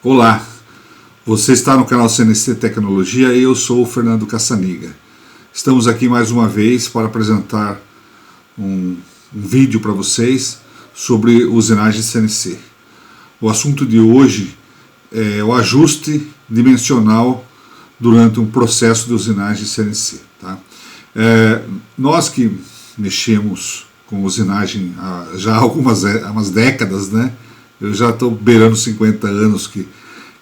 Olá, você está no canal CNC Tecnologia e eu sou o Fernando Cassaniga. Estamos aqui mais uma vez para apresentar um vídeo para vocês sobre usinagem CNC. O assunto de hoje é o ajuste dimensional durante um processo de usinagem CNC. Tá? Nós que mexemos com usinagem já há umas décadas, né? Eu já estou beirando 50 anos que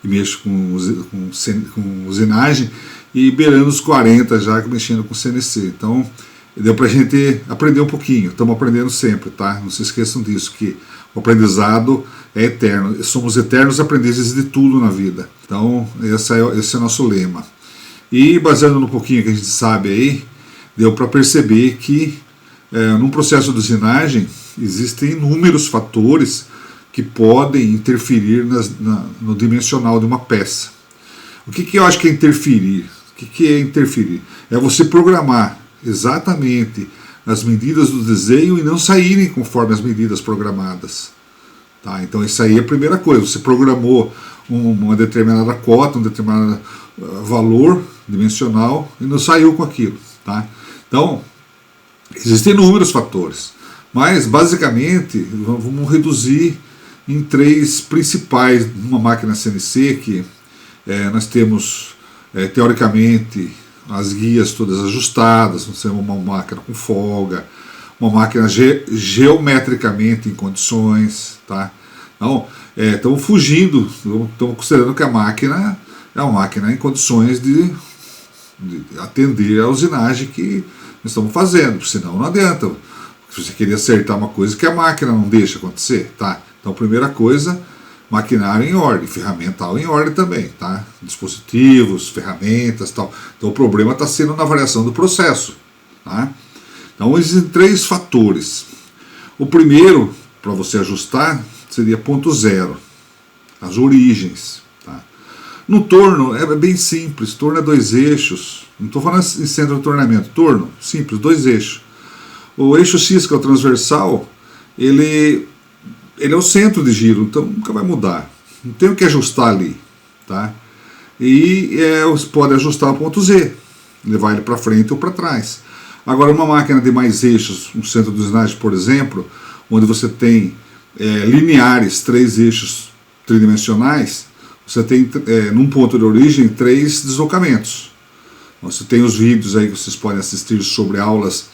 mexo com usinagem e beirando os 40 já mexendo com CNC. Então deu para a gente aprender um pouquinho, estamos aprendendo sempre, tá? Não se esqueçam disso, que o aprendizado é eterno, somos eternos aprendizes de tudo na vida. Então esse é o nosso lema. E baseando no pouquinho que a gente sabe aí, deu para perceber que num processo de usinagem existem inúmeros fatores que podem interferir no dimensional de uma peça. O que eu acho que é interferir? O que é interferir? É você programar exatamente as medidas do desenho e não saírem conforme as medidas programadas. Tá? Então isso aí é a primeira coisa. Você programou uma determinada cota, um determinado valor dimensional e não saiu com aquilo. Tá? Então existem inúmeros fatores, mas basicamente vamos reduzir em três principais numa máquina CNC, que nós temos teoricamente as guias todas ajustadas, nós temos uma máquina com folga, uma máquina geometricamente em condições, tá? Então estamos fugindo, estamos considerando que a máquina é uma máquina em condições de atender a usinagem que nós estamos fazendo, senão não adianta. Se você queria acertar uma coisa que a máquina não deixa acontecer, tá? Então, primeira coisa, maquinário em ordem, ferramental em ordem também, tá? Dispositivos, ferramentas, tal. Então, o problema está sendo na variação do processo, tá? Então, existem três fatores. O primeiro, para você ajustar, seria ponto zero, as origens, tá? No torno é bem simples, torno é 2 eixos, não estou falando em centro de torneamento, torno, simples, 2 eixos. O eixo X, que é o transversal, ele é o centro de giro, então nunca vai mudar. Não tem o que ajustar ali. Tá? E você pode ajustar o ponto Z, levar ele para frente ou para trás. Agora, uma máquina de mais eixos, um centro de usinagem, por exemplo, onde você tem lineares, 3 eixos tridimensionais, você tem, num ponto de origem, 3 deslocamentos. Você tem os vídeos aí que vocês podem assistir sobre aulas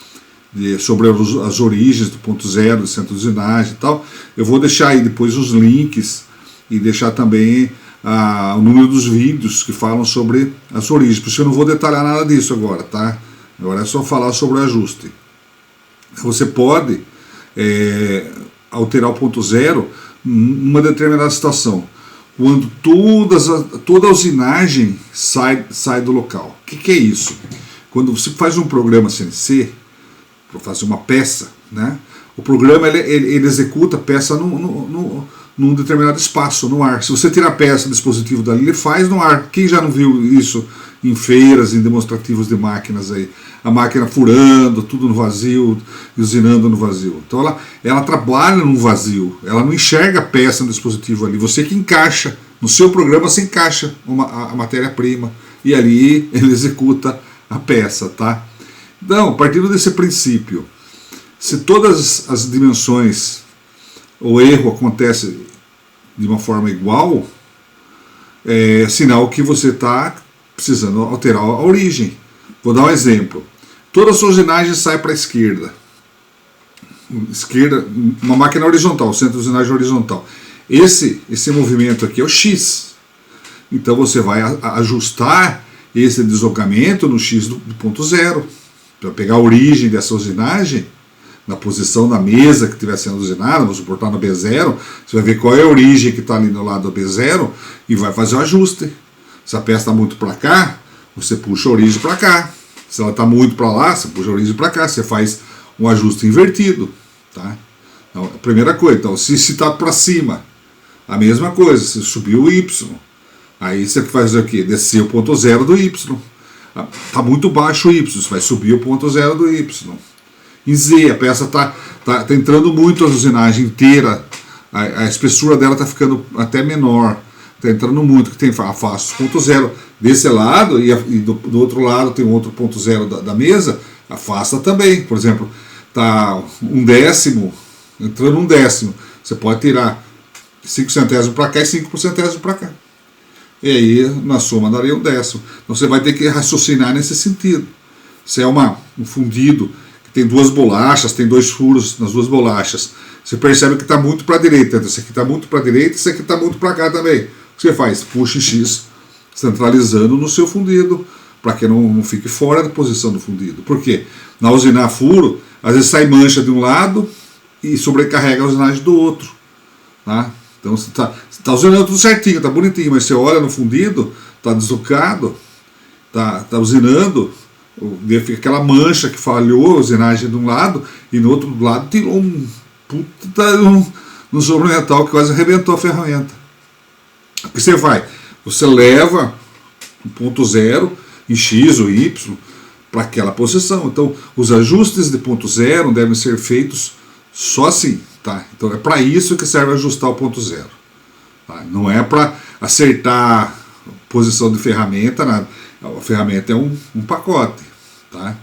sobre as origens do ponto zero, do centro de usinagem e tal. Eu vou deixar aí depois os links e deixar também o número dos vídeos que falam sobre as origens, porque eu não vou detalhar nada disso agora, tá? Agora é só falar sobre o ajuste. Você pode alterar o ponto zero numa determinada situação, quando toda a usinagem sai do local. O que é isso? Quando você faz um programa CNC, para fazer uma peça, né? O programa ele executa a peça num determinado espaço, no ar. Se você tirar a peça do dispositivo dali, ele faz no ar. Quem já não viu isso em feiras, em demonstrativos de máquinas aí? A máquina furando, tudo no vazio, usinando no vazio. Então ela trabalha no vazio, ela não enxerga a peça no dispositivo ali. Você que encaixa, no seu programa você encaixa a matéria-prima e ali ele executa a peça, tá? Então, partindo desse princípio, se todas as dimensões, o erro acontece de uma forma igual, é sinal que você está precisando alterar a origem. Vou dar um exemplo. Toda a sua usinagem sai para a esquerda. Uma máquina horizontal, centro de usinagem horizontal. Esse movimento aqui é o X. Então você vai ajustar esse deslocamento no X do ponto zero. Para pegar a origem dessa usinagem, na posição da mesa que estiver sendo usinada, vamos suportar no B0, você vai ver qual é a origem que está ali no lado do B0 e vai fazer o ajuste. Se a peça está muito para cá, você puxa a origem para cá. Se ela está muito para lá, você puxa a origem para cá, você faz um ajuste invertido. Tá? Então, a primeira coisa, então, se está para cima, a mesma coisa, você subiu o Y, aí você faz o quê? Descer o ponto zero do Y. Está muito baixo o Y, você vai subir o ponto zero do Y. Em Z, a peça está entrando muito a usinagem inteira, a espessura dela está ficando até menor. está entrando muito, que tem afasta os ponto zero desse lado e do outro lado tem um outro ponto zero da mesa, afasta também. Por exemplo, está um décimo, entrando um décimo, você pode tirar 5 centésimos para cá e 5 centésimos para cá. E aí, na soma, daria um décimo. Então você vai ter que raciocinar nesse sentido. Se é um fundido que tem duas bolachas, tem 2 furos nas 2 bolachas, você percebe que está muito para a direita. Esse aqui está muito para a direita, esse aqui está muito para cá também. O que você faz? Puxa X, centralizando no seu fundido, para que não fique fora da posição do fundido. Por quê? Na usinar furo, às vezes sai mancha de um lado e sobrecarrega a usinagem do outro. Tá? Então você está usinando tudo certinho, está bonitinho, mas você olha no fundido, está deslocado, está usinando, fica aquela mancha que falhou a usinagem de um lado e no outro lado tirou um sobremetal que quase arrebentou a ferramenta. O que você faz? Você leva o ponto zero em X ou Y para aquela posição. Então, os ajustes de ponto zero devem ser feitos só assim. Tá? Então, é para isso que serve ajustar o ponto zero. Tá? Não é para acertar a posição de ferramenta, nada. A ferramenta é um pacote. Tá?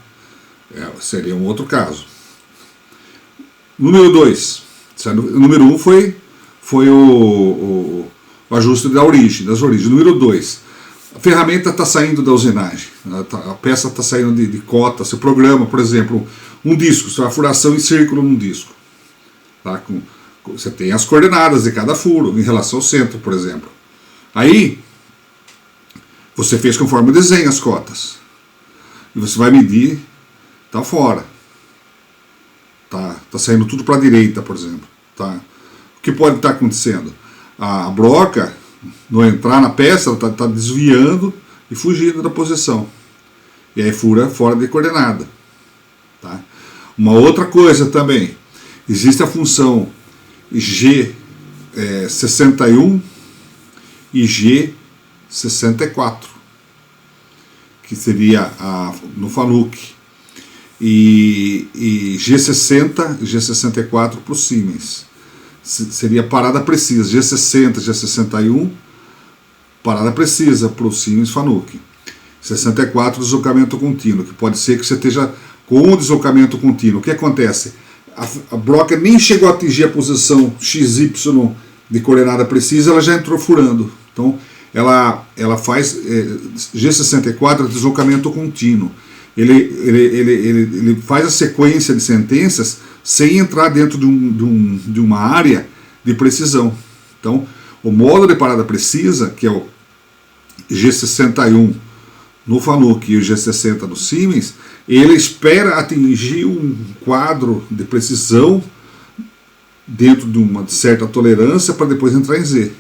Seria um outro caso. Número 2. O número 1 foi o ajuste das origens. Número 2. A ferramenta está saindo da usinagem. A peça está saindo de cota. Você programa, por exemplo, um disco. A furação em círculo num disco. Tá? Você tem as coordenadas de cada furo em relação ao centro, por exemplo. Aí, você fez conforme o desenho as cotas. E você vai medir, está fora. Tá saindo tudo para a direita, por exemplo. Tá? O que pode estar acontecendo? A broca, no entrar na peça, ela está desviando e fugindo da posição. E aí fura fora de coordenada. Tá? Uma outra coisa também, existe a função G61 e G64, que seria no Fanuc, e G60 e G64 para o Siemens. Seria parada precisa, G60, G61, parada precisa para o Siemens Fanuc. 64, deslocamento contínuo, que pode ser que você esteja com um deslocamento contínuo. O que acontece? A broca nem chegou a atingir a posição XY de coordenada precisa, ela já entrou furando. Então, ela faz G64, deslocamento contínuo. Ele faz a sequência de sentenças sem entrar dentro de uma área de precisão. Então, o módulo de parada precisa, que é o G61 no Fanuc e o G60 no Siemens, ele espera atingir um quadro de precisão dentro de uma certa tolerância para depois entrar em Z.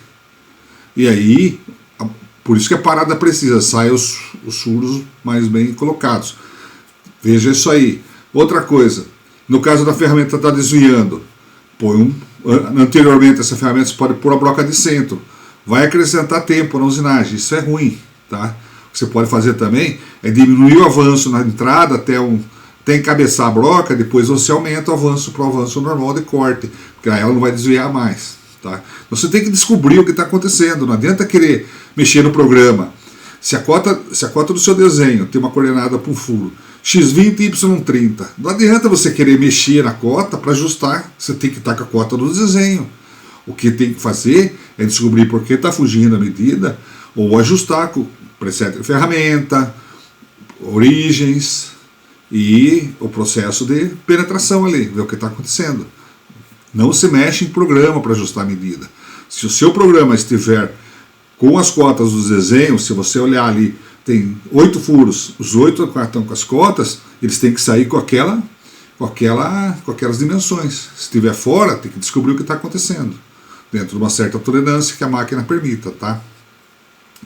E aí, por isso que a parada precisa, sai os furos mais bem colocados. Veja isso aí. Outra coisa, no caso da ferramenta está desviando, anteriormente essa ferramenta você pode pôr a broca de centro, vai acrescentar tempo na usinagem, isso é ruim. Tá? O que você pode fazer também é diminuir o avanço na entrada até encabeçar a broca, depois você aumenta o avanço para o avanço normal de corte, porque aí ela não vai desviar mais. Tá? Você tem que descobrir o que está acontecendo, não adianta querer mexer no programa. Se a cota do seu desenho tem uma coordenada para um furo X20 e Y30, não adianta você querer mexer na cota para ajustar, você tem que estar com a cota do desenho. O que tem que fazer é descobrir por que está fugindo a medida, ou ajustar com o preset de ferramenta, origens e o processo de penetração ali, ver o que está acontecendo. Não se mexe em programa para ajustar a medida. Se o seu programa estiver com as cotas dos desenhos, se você olhar ali, tem 8 furos, os 8 estão com as cotas, eles têm que sair com aquelas dimensões. Se estiver fora, tem que descobrir o que está acontecendo, dentro de uma certa tolerância que a máquina permita. Tá?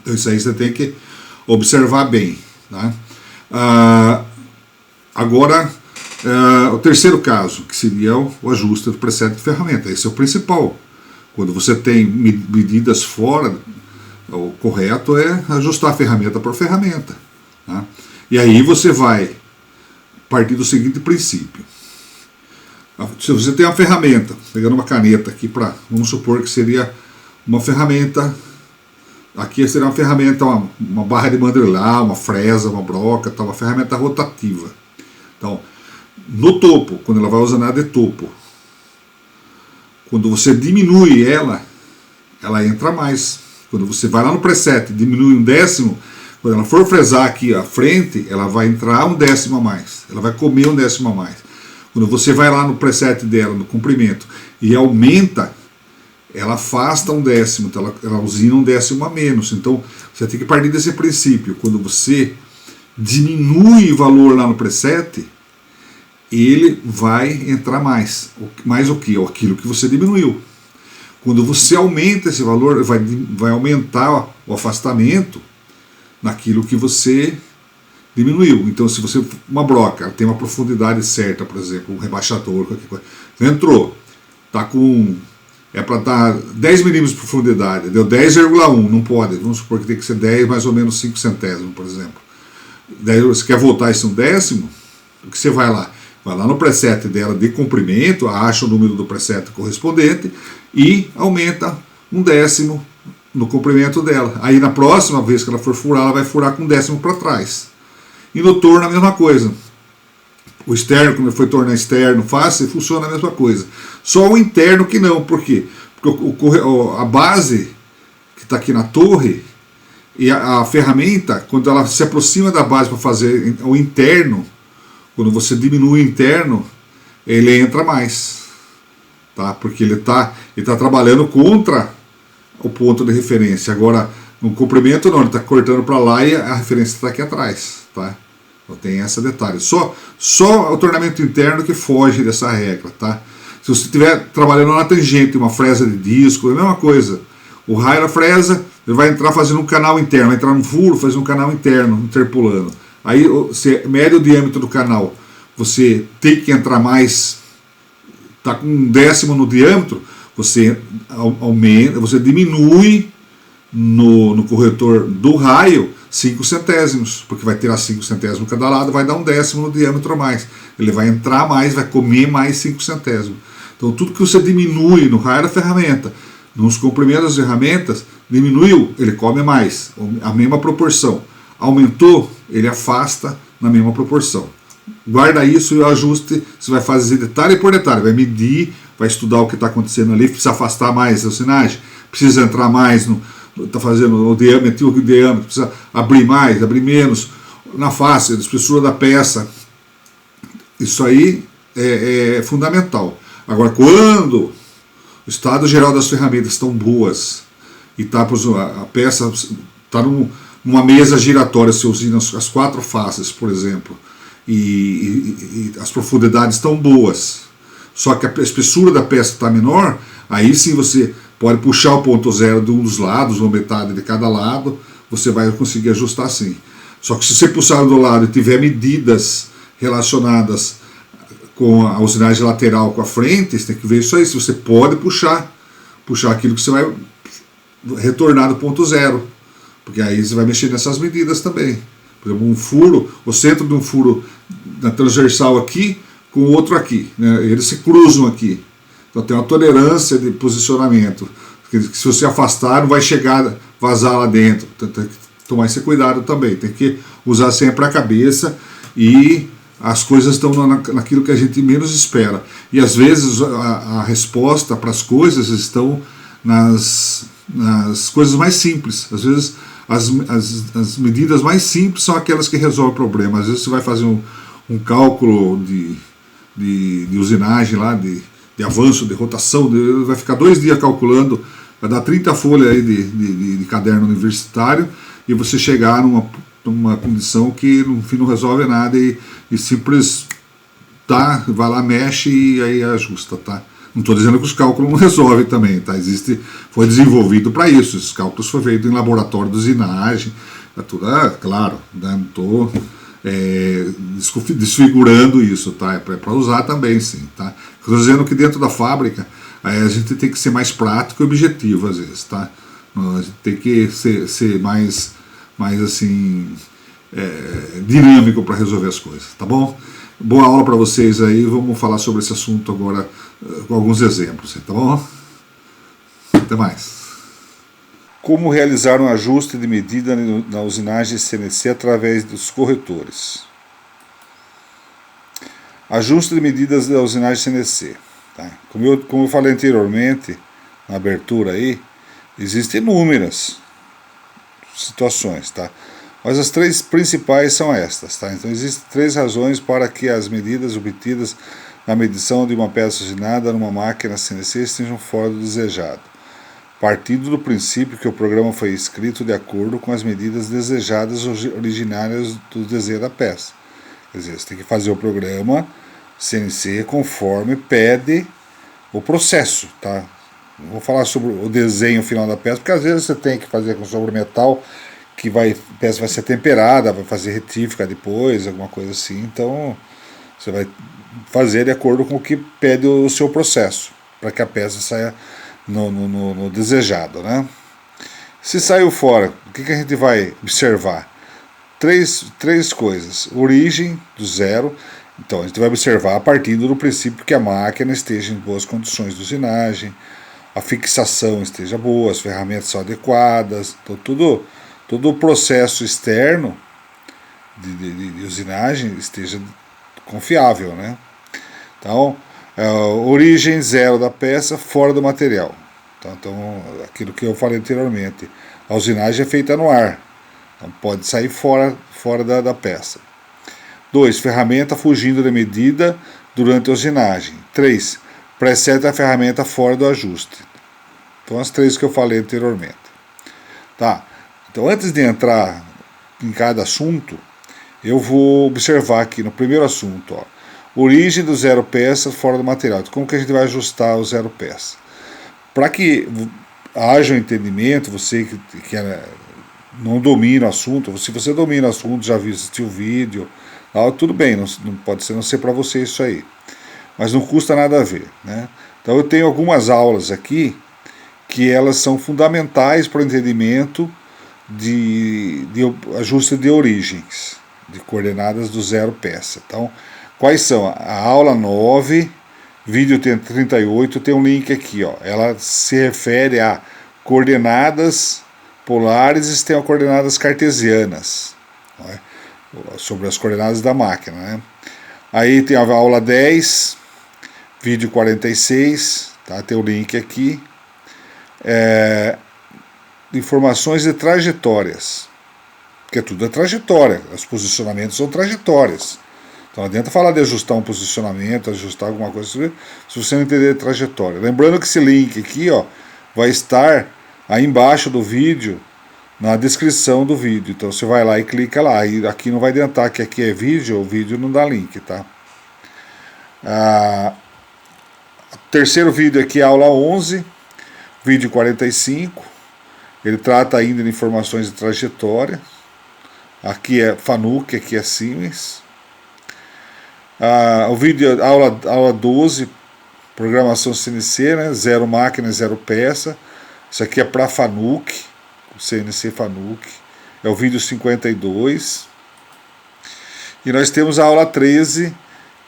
Então isso aí você tem que observar bem. Tá? Agora, o terceiro caso, que seria o ajuste do preset de ferramenta. Esse é o principal. Quando você tem medidas fora, o correto é ajustar a ferramenta por ferramenta. Tá? E aí você vai partir do seguinte princípio. Se você tem uma ferramenta, pegando uma caneta aqui, vamos supor que seria uma ferramenta Aqui seria uma ferramenta, uma barra de mandrilar, uma fresa, uma broca, tá, uma ferramenta rotativa. Então, no topo, quando ela vai usar nada de topo, quando você diminui ela, ela entra mais. Quando você vai lá no preset, diminui 1/10, quando ela for fresar aqui à frente, ela vai entrar 1/10 a mais. Ela vai comer 1/10 a mais. Quando você vai lá no preset dela, no comprimento, e aumenta, ela afasta 1/10, então ela usina 1/10 a menos. Então você tem que partir desse princípio. Quando você diminui o valor lá no preset, ele vai entrar mais. Mais o que? Aquilo que você diminuiu. Quando você aumenta esse valor, vai aumentar o afastamento naquilo que você diminuiu. Então, se você, uma broca, tem uma profundidade certa, por exemplo, um rebaixador, qualquer coisa, entrou, tá com, é para dar 10 milímetros de profundidade, deu 10,1, não pode, vamos supor que tem que ser 10, mais ou menos 5 centésimos, por exemplo. Daí você quer voltar esse 1/10, o que você vai lá? Vai lá no preset dela de comprimento, acha o número do preset correspondente e aumenta 1/10 no comprimento dela. Aí na próxima vez que ela for furar, ela vai furar com 1/10 para trás. E no torno a mesma coisa. O externo, quando foi tornar externo fácil, funciona a mesma coisa. Só o interno que não. Por quê? Porque a base que está aqui na torre e a ferramenta, quando ela se aproxima da base para fazer o interno, quando você diminui o interno, ele entra mais. Tá? Porque ele tá trabalhando contra o ponto de referência. Agora, no comprimento não, ele está cortando para lá e a referência está aqui atrás. Tá? Então tem esse detalhe. Só o tornamento interno que foge dessa regra. Tá? Se você estiver trabalhando na tangente, uma fresa de disco, é a mesma coisa. O raio da fresa, ele vai entrar fazendo um canal interno, vai entrar no furo, fazer um canal interno, interpolando. Aí você mede o diâmetro do canal, você tem que entrar mais, está com 1/10 no diâmetro, você aumenta, você diminui no corretor do raio 5 centésimos, porque vai ter 5 centésimos cada lado, vai dar 1/10 no diâmetro a mais. Ele vai entrar mais, vai comer mais 5 centésimos. Então tudo que você diminui no raio da ferramenta, nos comprimentos das ferramentas, diminuiu, ele come mais, a mesma proporção. Aumentou, ele afasta na mesma proporção. Guarda isso e o ajuste você vai fazer detalhe por detalhe, vai medir, vai estudar o que está acontecendo ali, precisa afastar mais a usinagem, precisa entrar mais, está fazendo o diâmetro, precisa abrir mais, abrir menos, na face, a espessura da peça. Isso aí é fundamental. Agora, quando o estado geral das ferramentas estão boas e a peça está numa mesa giratória, se usina as 4 faces, por exemplo, e as profundidades estão boas, só que a espessura da peça está menor, aí sim você pode puxar o ponto zero de um dos lados, ou metade de cada lado, você vai conseguir ajustar assim. Só que se você puxar do lado e tiver medidas relacionadas com a usinagem lateral com a frente, você tem que ver isso aí, se você pode puxar aquilo que você vai retornar do ponto zero, porque aí você vai mexer nessas medidas também. Por exemplo, um furo, o centro de um furo na transversal aqui com o outro aqui, né? Eles se cruzam aqui. Então tem uma tolerância de posicionamento, que se você afastar não vai chegar, vazar lá dentro. Então, tem que tomar esse cuidado também, tem que usar sempre a cabeça e as coisas estão naquilo que a gente menos espera. E às vezes a resposta para as coisas estão nas coisas mais simples. Às vezes as medidas mais simples são aquelas que resolvem o problema. Às vezes você vai fazer um cálculo de usinagem lá, de avanço, de rotação, vai ficar 2 dias calculando, vai dar 30 folhas aí de caderno universitário, e você chegar numa condição que no fim não resolve nada e simples tá, vai lá, mexe e aí ajusta, tá? Não estou dizendo que os cálculos não resolvem também, tá? Foi desenvolvido para isso, esses cálculos foram feitos em laboratório de usinagem, tudo, claro, né? Não estou desfigurando isso, tá? É para usar também, sim, tá? Estou dizendo que dentro da fábrica a gente tem que ser mais prático e objetivo às vezes, tá? A gente tem que ser mais assim, dinâmico para resolver as coisas, tá bom? Boa aula para vocês aí, vamos falar sobre esse assunto agora com alguns exemplos, tá bom? Até mais. Como realizar um ajuste de medida na usinagem CNC através dos corretores. Ajuste de medidas da usinagem CNC. Tá? Como eu falei anteriormente, na abertura aí, existem inúmeras situações, tá? Mas as três principais são estas, tá? Então existem três razões para que as medidas obtidas na medição de uma peça usinada numa máquina CNC estejam fora do desejado. Partindo do princípio que o programa foi escrito de acordo com as medidas desejadas originárias do desenho da peça. Quer dizer, você tem que fazer o programa CNC conforme pede o processo, tá? Não vou falar sobre o desenho final da peça, porque às vezes você tem que fazer sobre metal, que a peça vai ser temperada, vai fazer retífica depois, alguma coisa assim, então você vai fazer de acordo com o que pede o seu processo, para que a peça saia no desejado, né? Se saiu fora, o que a gente vai observar? Três coisas. Origem do zero. Então a gente vai observar a partir do princípio que a máquina esteja em boas condições de usinagem, a fixação esteja boa, as ferramentas são adequadas, então todo o processo externo de usinagem esteja confiável, né? Então, origem zero da peça, fora do material. Então, aquilo que eu falei anteriormente, a usinagem é feita no ar, então pode sair fora da peça. 2. Ferramenta fugindo da medida durante a usinagem. 3. Preseta a ferramenta fora do ajuste. Então, as três que eu falei anteriormente. Tá. Então, antes de entrar em cada assunto, eu vou observar aqui no primeiro assunto, ó, origem do zero peça fora do material. Então, como que a gente vai ajustar o zero peça? Para que haja um entendimento, você que não domina o assunto, se você domina o assunto, já assistiu o vídeo, tudo bem, não pode ser não ser para você isso aí, mas não custa nada a ver, né? Então eu tenho algumas aulas aqui que elas são fundamentais para o entendimento de ajuste de origens, de coordenadas do zero peça. Então, quais são? A aula 9, vídeo 38, tem um link aqui, ó. Ela se refere a coordenadas polares e tem as coordenadas cartesianas, né? Sobre as coordenadas da máquina, né? Aí tem a aula 10, vídeo 46, tá? Tem o link aqui. Informações de trajetórias, porque tudo é trajetória, os posicionamentos são trajetórias. Então não adianta falar de ajustar um posicionamento, ajustar alguma coisa, se você não entender a trajetória. Lembrando que esse link aqui, ó, vai estar aí embaixo do vídeo, na descrição do vídeo. Então você vai lá e clica lá. E aqui não vai adiantar que aqui é vídeo, o vídeo não dá link, tá? Terceiro vídeo aqui é a aula 11, vídeo 45. Ele trata ainda de informações de trajetória. Aqui é Fanuc, aqui é Siemens. O vídeo, aula 12, programação CNC, né? Zero máquina, zero peça. Isso aqui é para Fanuc, CNC Fanuc. É o vídeo 52. E nós temos a aula 13,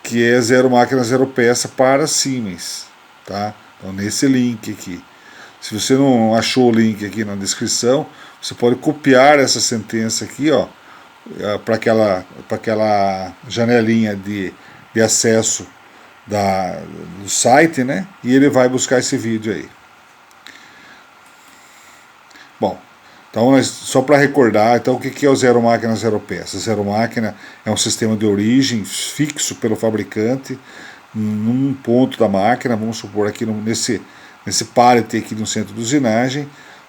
que é zero máquina, zero peça para Siemens, tá? Então nesse link aqui. Se você não achou o link aqui na descrição, você pode copiar essa sentença aqui, ó, para aquela janelinha de acesso do site, né? E ele vai buscar esse vídeo aí. Bom, então só para recordar, então o que é o zero máquina, zero peça? Zero máquina é um sistema de origem fixo pelo fabricante num ponto da máquina, vamos supor aqui nesse pallet aqui no centro de usinagem.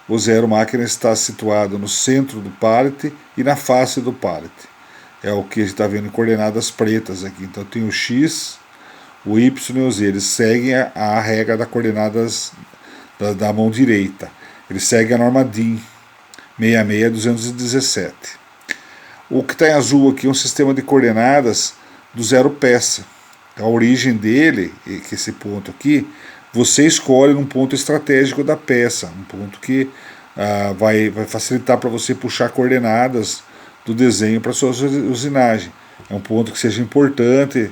O zero máquina está situado no centro do pallet e na face do pallet. É o que a gente está vendo em coordenadas pretas aqui. Então tem o X, o Y e o Z. Eles seguem a regra das coordenadas da mão direita. Eles seguem a norma DIN 66217. O que está em azul aqui é um sistema de coordenadas do zero peça. A origem dele, que esse ponto aqui, você escolhe num ponto estratégico da peça, um ponto que vai facilitar para você puxar coordenadas do desenho para sua usinagem. É um ponto que seja importante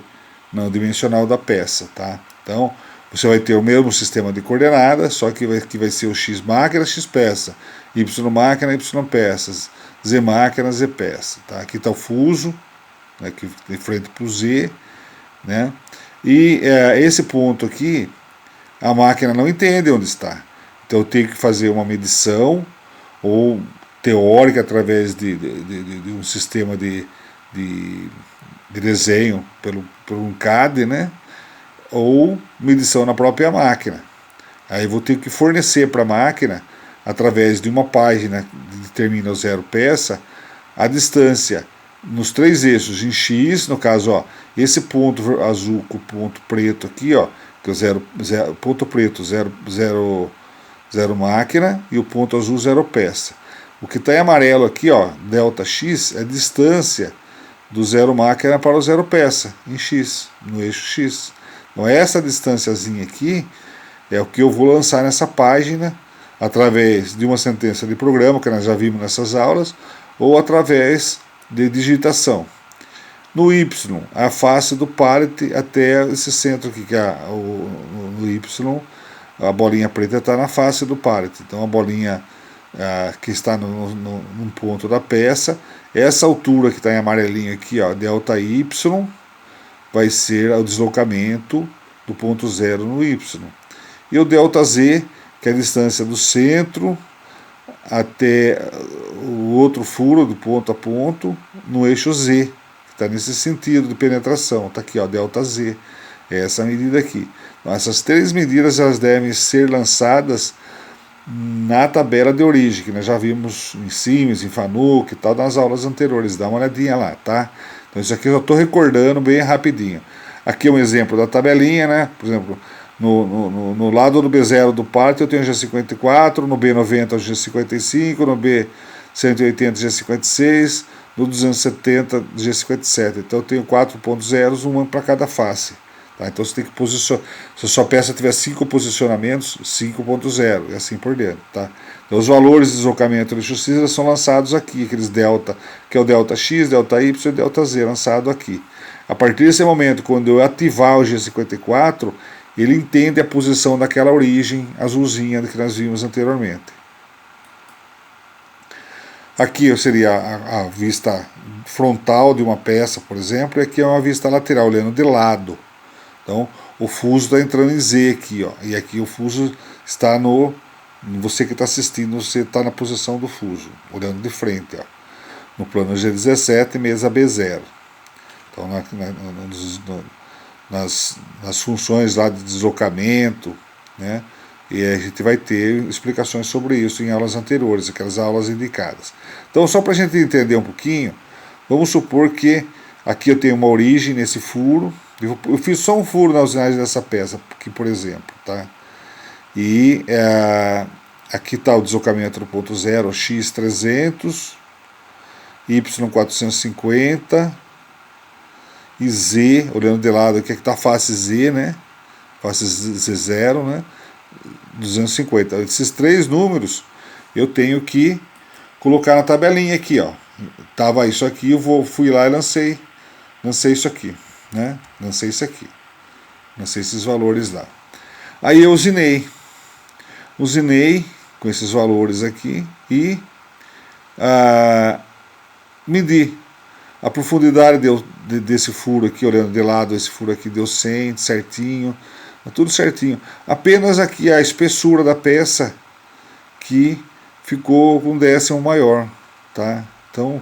no dimensional da peça, tá? Então, Você vai ter o mesmo sistema de coordenadas, só que vai ser o x máquina, x peça, y máquina, y peças, z máquina, z peça. Tá? Aqui está o fuso, né, aqui de frente para o z, né? E esse ponto aqui, a máquina não entende onde está. Então eu tenho que fazer uma medição, ou teórica, através de um sistema de desenho por um CAD, né? Ou medição na própria máquina. Aí eu vou ter que fornecer para a máquina, através de uma página que determina o zero peça, a distância nos 3 eixos, em x, no caso, ó, esse ponto azul com o ponto preto aqui, ó, que é o ponto preto, zero máquina, e o ponto azul, zero peça. O que está em amarelo aqui, ó, delta x, é a distância do zero máquina para o zero peça, em x, no eixo x. Então essa distânciazinha aqui é o que eu vou lançar nessa página, através de uma sentença de programa, que nós já vimos nessas aulas, ou através de digitação. No y, a face do pallet até esse centro aqui, que é no y, a bolinha preta está na face do pallet. Então a bolinha que está num ponto da peça, essa altura que está em amarelinho aqui, ó, delta y, vai ser o deslocamento do ponto zero no y. E o delta z, que é a distância do centro até o outro furo, do ponto a ponto, no eixo z, que está nesse sentido de penetração. Está aqui, ó, delta z, é essa medida aqui. Então, essas 3 medidas elas devem ser lançadas na tabela de origem, que nós já vimos em Siemens, em Fanuc e tal, nas aulas anteriores. Dá uma olhadinha lá, tá? Então isso aqui eu estou recordando bem rapidinho. Aqui é um exemplo da tabelinha, né? Por exemplo, no lado do B0 do parto eu tenho G54, no B90 o G55, no B180 G56, no 270 G57. Então eu tenho 4 pontos zeros, uma para cada face. Tá? Então você tem que posicionar. Se a sua peça tiver 5 posicionamentos, 5.0 e assim por dentro. Tá? Então os valores de deslocamento do eixo x são lançados aqui, aqueles delta, que é o delta x, delta y e delta z, lançado aqui. A partir desse momento, quando eu ativar o G54, ele entende a posição daquela origem azulzinha que nós vimos anteriormente. Aqui seria a vista frontal de uma peça, por exemplo, e aqui é uma vista lateral, olhando de lado. Então, o fuso está entrando em Z aqui, ó, e aqui o fuso está no... Você que está assistindo, você está na posição do fuso, olhando de frente, ó, no plano G17, mesa B0. Então, nas funções lá de deslocamento, né? E a gente vai ter explicações sobre isso em aulas anteriores, aquelas aulas indicadas. Então, só para a gente entender um pouquinho, vamos supor que aqui eu tenho uma origem nesse furo. Eu fiz só um furo na usinagem dessa peça, aqui, por exemplo, tá? E aqui está o deslocamento do ponto zero, x300, y450 e z, olhando de lado aqui está a face z, né? Face z0, né? 250. Esses 3 números eu tenho que colocar na tabelinha aqui, ó. Tava isso aqui, fui lá e lancei isso aqui, né? Lancei isso aqui, lancei esses valores lá. Aí eu usinei com esses valores aqui e medi a profundidade desse furo aqui, olhando de lado, esse furo aqui deu 100, certinho, tudo certinho. Apenas aqui a espessura da peça que ficou com um décimo maior, tá? Então,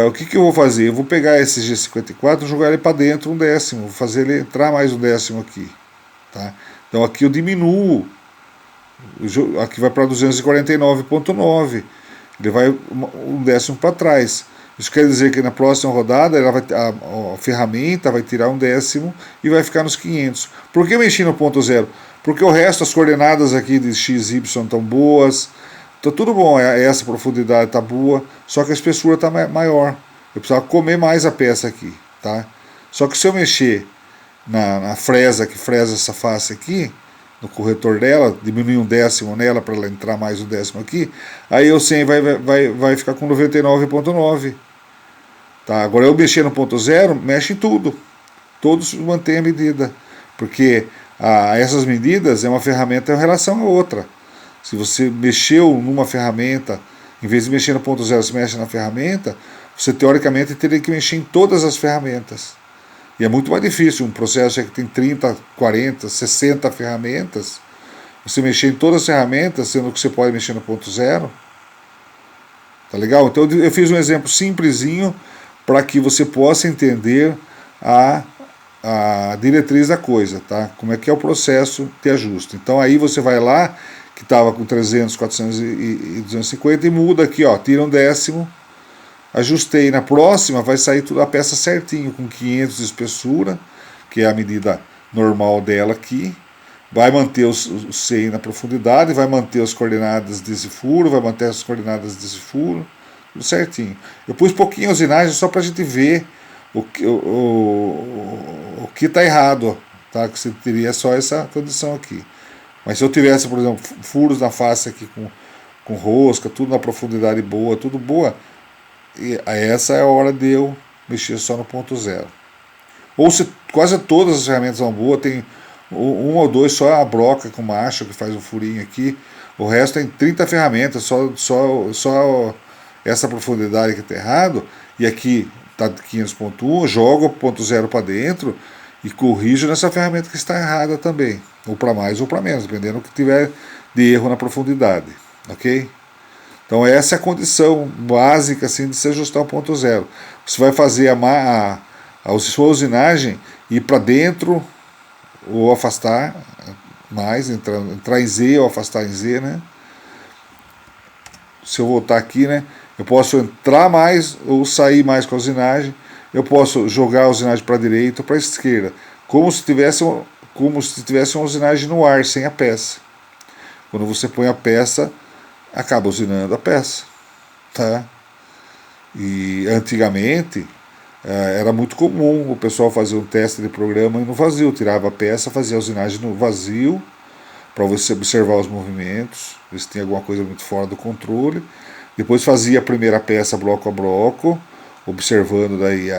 o que eu vou fazer? Eu vou pegar esse G54 e jogar ele para dentro um décimo, vou fazer ele entrar mais um décimo aqui, tá? Então aqui eu diminuo, aqui vai para 249.9, ele vai um décimo para trás. Isso quer dizer que na próxima rodada a ferramenta vai tirar um décimo e vai ficar nos 500. Por que eu mexi no ponto zero? Porque o resto, as coordenadas aqui de x e y estão boas, tá tudo bom, essa profundidade está boa, só que a espessura está maior. Eu precisava comer mais a peça aqui, tá? Só que se eu mexer na fresa, que fresa essa face aqui, no corretor dela, diminuir um décimo nela para ela entrar mais um décimo aqui, aí o 100 vai ficar com 99.9. Tá? Agora eu mexer no ponto zero, mexe em tudo. Todos mantêm a medida. Porque essas medidas é uma ferramenta em relação a outra. Se você mexeu numa ferramenta, em vez de mexer no ponto zero, você mexe na ferramenta, você teoricamente teria que mexer em todas as ferramentas. E é muito mais difícil um processo que tem 30, 40, 60 ferramentas, você mexer em todas as ferramentas, sendo que você pode mexer no ponto zero. Tá legal? Então eu fiz um exemplo simplesinho para que você possa entender a diretriz da coisa, tá? Como é que é o processo de ajuste. Então aí você vai lá, que estava com 300, 400 e 250, e muda aqui, ó, tira um décimo, ajustei. Na próxima vai sair toda a peça certinho, com 500 de espessura, que é a medida normal dela aqui. Vai manter o 100 na profundidade, vai manter as coordenadas desse furo, vai manter as coordenadas desse furo, tudo certinho. Eu pus pouquinho a usinagem só para a gente ver o que está errado, tá? Que você teria só essa condição aqui. Mas se eu tivesse, por exemplo, furos na face aqui com rosca, tudo na profundidade boa, tudo boa, e essa é a hora de eu mexer só no ponto zero. Ou se quase todas as ferramentas são boas, tem um ou dois, só a broca com macho que faz um furinho aqui, o resto tem 30 ferramentas, só essa profundidade que está errado, e aqui está 500.1, jogo o ponto zero para dentro e corrijo nessa ferramenta que está errada também, ou para mais ou para menos, dependendo do que tiver de erro na profundidade, ok? Então essa é a condição básica assim, de se ajustar o ponto zero. Você vai fazer a sua usinagem ir para dentro ou afastar mais, entrar em Z ou afastar em Z, né? Se eu voltar aqui, né, eu posso entrar mais ou sair mais com a usinagem, eu posso jogar a usinagem para a direita ou para a esquerda, como se tivesse uma usinagem no ar, sem a peça. Quando você põe a peça, acaba usinando a peça, tá? E antigamente era muito comum o pessoal fazer um teste de programa no vazio, tirava a peça, fazia a usinagem no vazio, para você observar os movimentos, ver se tem alguma coisa muito fora do controle. Depois fazia a primeira peça bloco a bloco, observando daí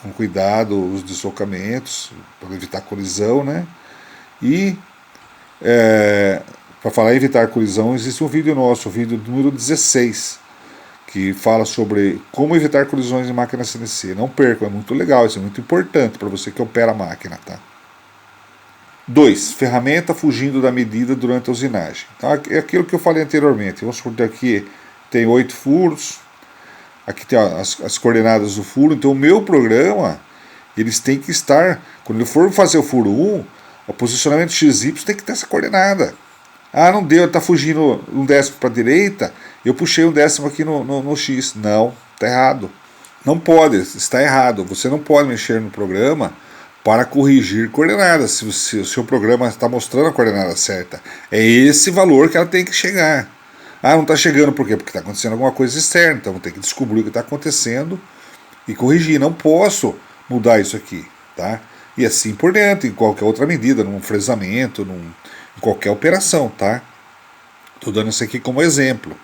com cuidado os deslocamentos, para evitar colisão, né? E para falar em evitar colisão, existe um vídeo nosso, o vídeo número 16, que fala sobre como evitar colisões em máquina CNC. Não percam, é muito legal, isso é muito importante para você que opera a máquina, tá? 2. Ferramenta fugindo da medida durante a usinagem. Então, é aquilo que eu falei anteriormente. Vamos supor que aqui tem 8 furos, aqui tem as coordenadas do furo. Então o meu programa, eles têm que estar, quando ele for fazer o furo 1, o posicionamento XY tem que ter essa coordenada. Ah, não deu, ele está fugindo um décimo para a direita, eu puxei um décimo aqui no X. Não, está errado. Não pode, está errado. Você não pode mexer no programa para corrigir coordenadas, se o seu programa está mostrando a coordenada certa. É esse valor que ela tem que chegar. Ah, não está chegando por quê? Porque está acontecendo alguma coisa externa, então tem que descobrir o que está acontecendo e corrigir. Não posso mudar isso aqui, tá? E assim por diante, em qualquer outra medida, num fresamento, em qualquer operação, tá? Estou dando isso aqui como exemplo.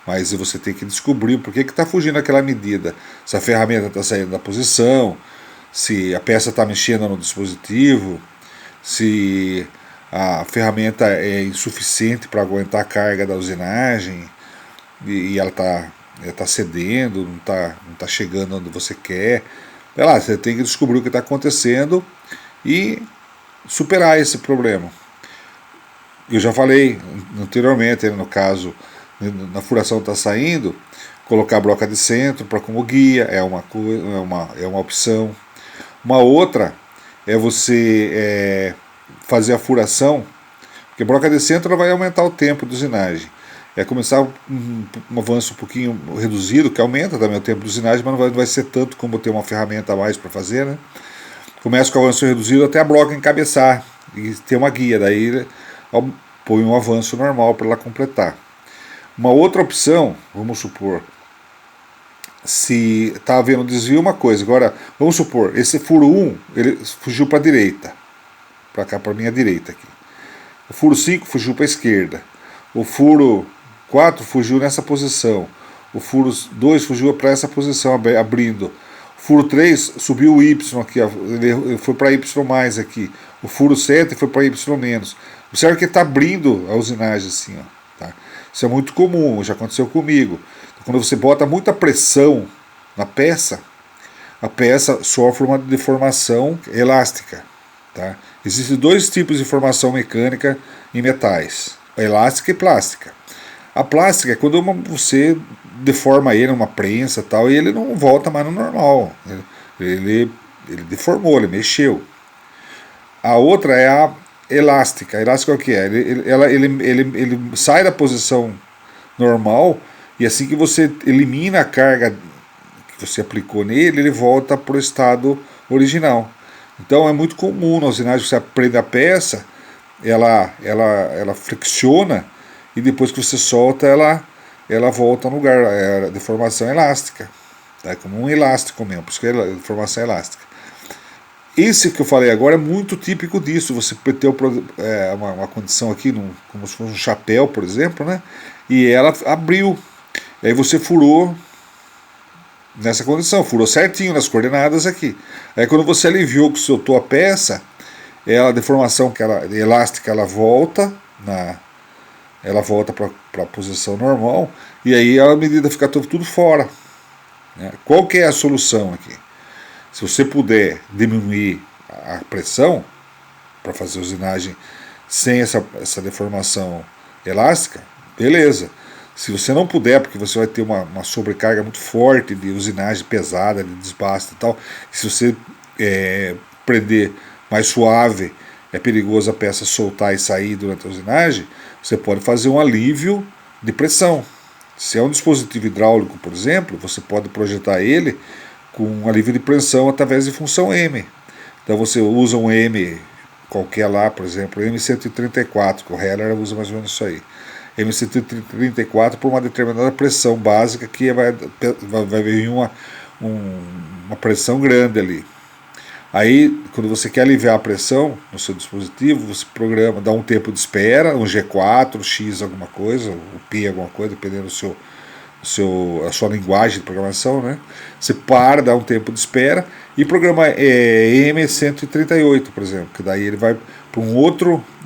Mas você tem que descobrir por que está fugindo aquela medida. Se a ferramenta está saindo da posição, se a peça está mexendo no dispositivo, se a ferramenta é insuficiente para aguentar a carga da usinagem e ela está cedendo, não tá chegando onde você quer. Sei lá, você tem que descobrir o que está acontecendo e superar esse problema. Eu já falei anteriormente, no caso, na furação está saindo, colocar a broca de centro para como guia é uma opção. Uma outra é você fazer a furação, porque a broca de centro ela vai aumentar o tempo de usinagem. É começar um avanço um pouquinho reduzido, que aumenta também o tempo de usinagem, mas não vai ser tanto como ter uma ferramenta a mais para fazer, né? Começa com o avanço reduzido até a broca encabeçar e ter uma guia, daí põe um avanço normal para ela completar. Uma outra opção, vamos supor, se está havendo desvio, uma coisa. Agora, vamos supor, esse furo 1, ele fugiu para a direita, para cá, para a minha direita aqui. O furo 5 fugiu para a esquerda. O furo 4 fugiu nessa posição. O furo 2 fugiu para essa posição, abrindo. Furo 3 subiu o Y aqui, ó, ele foi para Y+, aqui. O furo 7 foi para Y-. Observe que está abrindo a usinagem assim, ó, tá? Isso é muito comum, já aconteceu comigo. Quando você bota muita pressão na peça, a peça sofre uma deformação elástica, tá? Existem dois tipos de formação mecânica em metais, elástica e plástica. A plástica é quando você deforma ele numa prensa tal, e ele não volta mais no normal. Ele deformou, ele mexeu. A outra é a elástica. A elástica é o que é? Ele sai da posição normal, e assim que você elimina a carga que você aplicou nele, ele volta para o estado original. Então é muito comum na usinagem, você prende a peça, ela flexiona, e depois que você solta, ela volta no lugar. É a deformação elástica. É como um elástico mesmo, por isso que é deformação elástica. Esse que eu falei agora é muito típico disso. Você ter uma condição aqui, como se fosse um chapéu, por exemplo, né? E ela abriu. E aí você furou nessa condição, furou certinho nas coordenadas aqui. Aí quando você aliviou, que soltou a peça, a deformação elástica, ela volta para a posição normal, e aí a medida fica tudo fora, né? Qual que é a solução aqui? Se você puder diminuir a pressão para fazer usinagem sem essa deformação elástica, beleza. Se você não puder, porque você vai ter uma sobrecarga muito forte de usinagem pesada, de desbaste e tal, se você prender mais suave, é perigoso a peça soltar e sair durante a usinagem, você pode fazer um alívio de pressão. Se é um dispositivo hidráulico, por exemplo, você pode projetar ele com um alívio de pressão através de função M. Então você usa um M qualquer lá, por exemplo, M134, que o Heller usa mais ou menos isso aí. M134 por uma determinada pressão básica, que vai vir uma pressão grande ali. Aí, quando você quer aliviar a pressão no seu dispositivo, você programa, dá um tempo de espera, um G4, X alguma coisa, o P alguma coisa, dependendo a sua linguagem de programação, né? Você dá um tempo de espera e programa M138, por exemplo, que daí ele vai para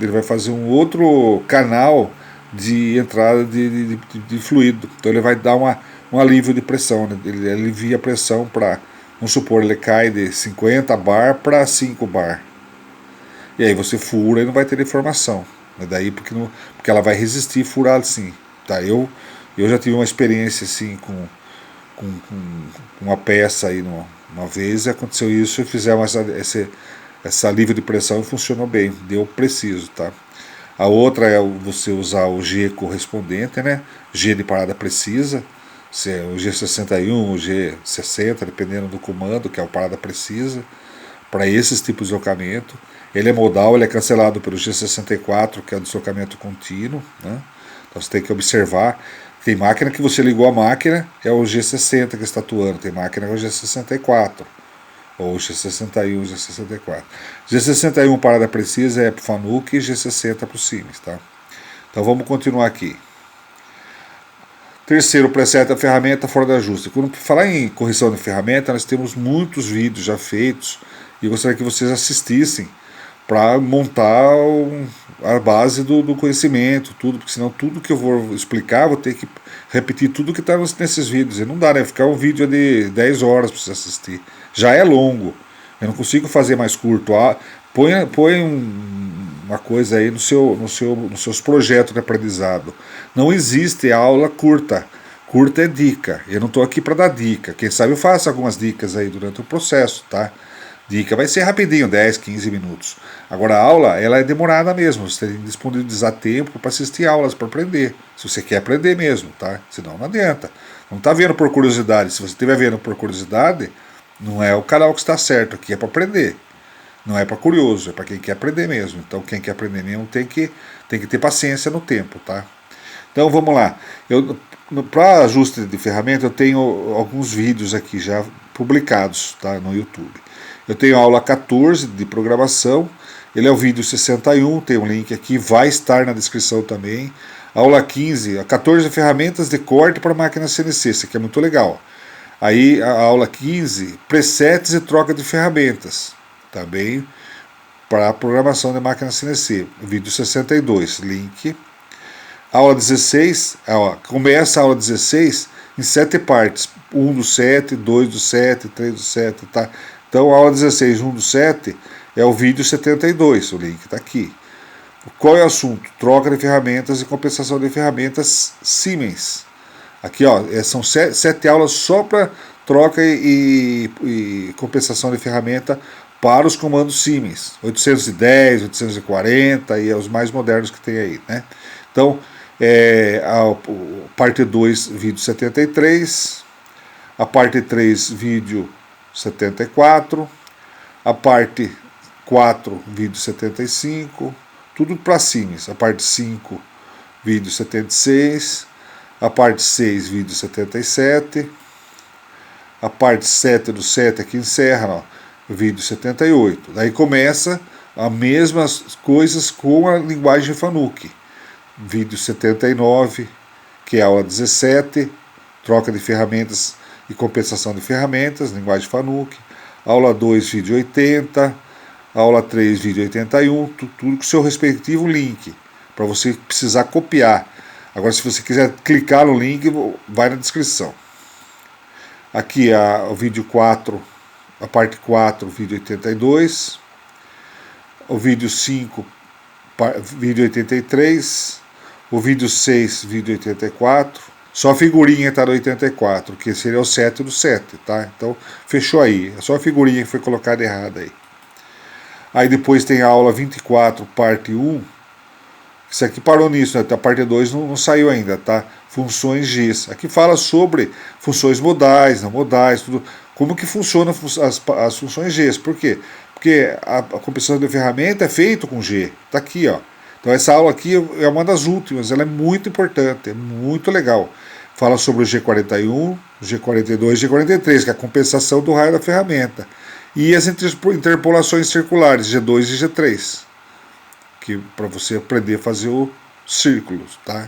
ele vai fazer um outro canal de entrada de fluido. Então ele vai dar um alívio de pressão, né? Ele alivia a pressão para, vamos supor, ele cai de 50 bar para 5 bar. E aí você fura e não vai ter deformação. Mas daí porque ela vai resistir furar assim. Tá? Eu já tive uma experiência assim com uma peça aí uma vez, aconteceu isso e fizemos essa alívio de pressão e funcionou bem, deu preciso, tá? A outra é você usar o G correspondente, né? G de parada precisa, se é o G61, o G60, dependendo do comando, que é o parada precisa, para esses tipos de deslocamento. Ele é modal, ele é cancelado pelo G64, que é o deslocamento contínuo, né? Então você tem que observar. Tem máquina que você ligou a máquina, é o G60 que está atuando, tem máquina que é o G64, ou G61, G64. G61 parada precisa é para o Fanuc e G60 para o Siemens, tá? Então vamos continuar aqui. Terceiro, preset a ferramenta fora de ajuste. Quando falar em correção de ferramenta, nós temos muitos vídeos já feitos e eu gostaria que vocês assistissem para montar a base do conhecimento, tudo, porque senão tudo que eu vou explicar, vou ter que repetir tudo que está nesses vídeos. E não dá, né? Ficar um vídeo de 10 horas para você assistir. Já é longo. Eu não consigo fazer mais curto. Põe uma coisa aí nos seus projetos de aprendizado. Não existe aula curta. Curta é dica. Eu não estou aqui para dar dica. Quem sabe eu faço algumas dicas aí durante o processo, tá? Dica vai ser rapidinho, 10, 15 minutos. Agora a aula, ela é demorada mesmo. Você tem que disponibilizar tempo para assistir aulas, para aprender. Se você quer aprender mesmo, tá? Senão não adianta. Não está vendo por curiosidade. Se você estiver vendo por curiosidade, não é o canal que está certo. Aqui é para aprender. Não é para curioso, é para quem quer aprender mesmo. Então quem quer aprender mesmo tem que ter paciência no tempo, tá? Então vamos lá. Para ajuste de ferramenta, eu tenho alguns vídeos aqui já publicados, tá, no YouTube. Eu tenho a aula 14 de programação, ele é o vídeo 61, tem um link aqui, vai estar na descrição também. A aula 15, a 14 ferramentas de corte para máquina CNC, isso aqui é muito legal. Aí a aula 15, presets e troca de ferramentas, também para programação de máquina CNC, vídeo 62, link. Aula 16, começa a aula 16 em 7 partes, 1 do 7, 2 do 7, 3 do 7, tá? Então a aula 16, 1 do 7 é o vídeo 72, o link está aqui. Qual é o assunto? Troca de ferramentas e compensação de ferramentas Siemens. Aqui ó, são 7 aulas só para troca e compensação de ferramenta para os comandos Siemens. 810, 840 e os mais modernos que tem aí, né? Então, a parte 2, vídeo 73, a parte 3, vídeo 74, a parte 4, vídeo 75, tudo para Siemens. A parte 5, vídeo 76, a parte 6, vídeo 77, a parte 7 do 7 aqui encerra, ó, vídeo 78. Daí começa as mesmas coisas com a linguagem Fanuc. Vídeo 79, que é a aula 17, troca de ferramentas e compensação de ferramentas, linguagem Fanuc. Aula 2, vídeo 80, aula 3, vídeo 81, tudo com o seu respectivo link, para você precisar copiar. Agora, se você quiser clicar no link, vai na descrição. Aqui o vídeo 4, a parte 4, vídeo 82, o vídeo 5, vídeo 83, o vídeo 6, vídeo 84, só a figurinha está no 84, que seria o 7 do 7, tá? Então, fechou aí, é só a figurinha que foi colocada errada aí. Aí depois tem a aula 24, parte 1, isso aqui parou nisso, né? A parte 2 não saiu ainda, tá? Funções GIS. Aqui fala sobre funções modais, não modais, tudo. Como que funcionam as funções GIS. Por quê? Porque a compensação de ferramenta é feita com G. Está aqui, ó. Então essa aula aqui é uma das últimas, ela é muito importante, é muito legal. Fala sobre o G41, G42 e G43, que é a compensação do raio da ferramenta. E as interpolações circulares, G2 e G3, que para você aprender a fazer os círculos, tá?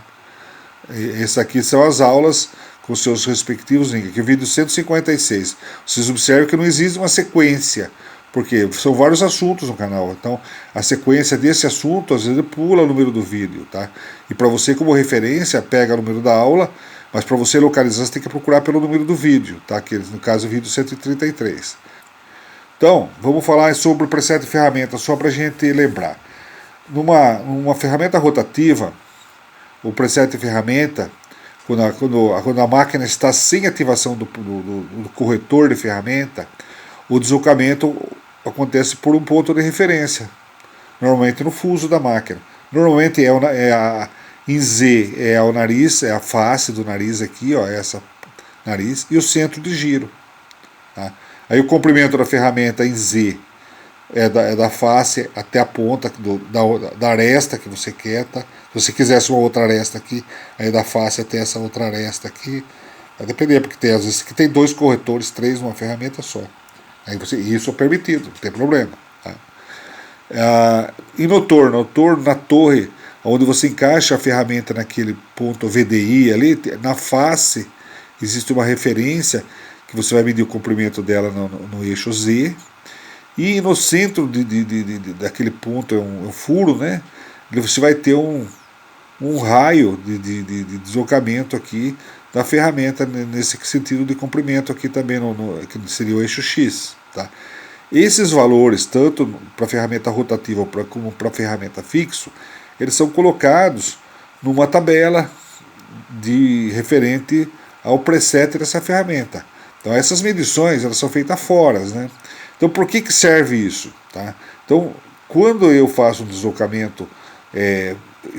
Essas aqui são as aulas com seus respectivos links. Aqui o vídeo 156. Vocês observam que não existe uma sequência, porque são vários assuntos no canal. Então, a sequência desse assunto, às vezes, pula o número do vídeo, tá? E para você, como referência, pega o número da aula, mas para você localizar, você tem que procurar pelo número do vídeo, tá? Que no caso, o vídeo 133. Então, vamos falar sobre o preset de ferramenta, só para a gente lembrar. Numa ferramenta rotativa, o preset de ferramenta, quando a máquina está sem ativação do corretor de ferramenta, o deslocamento acontece por um ponto de referência, normalmente no fuso da máquina. Normalmente em Z é o nariz, é a face do nariz aqui, ó, essa nariz, e o centro de giro. Tá? Aí o comprimento da ferramenta em Z é da face até a ponta da aresta que você quer, tá? Se você quisesse uma outra aresta aqui, aí da face até essa outra aresta aqui, vai depender, porque às vezes que tem 2 corretores, 3 numa ferramenta só. Aí isso é permitido, não tem problema. Tá? E no torno, na torre, onde você encaixa a ferramenta naquele ponto VDI ali, na face existe uma referência que você vai medir o comprimento dela no eixo Z, e no centro daquele ponto é um furo, né? Você vai ter um raio de deslocamento aqui da ferramenta nesse sentido de comprimento aqui também, que seria o eixo X. Tá? Esses valores, tanto para a ferramenta rotativa como para a ferramenta fixo, eles são colocados numa tabela referente ao preset dessa ferramenta. Então essas medições elas são feitas fora, né? Então por que serve isso? Tá? Então quando eu faço um deslocamento e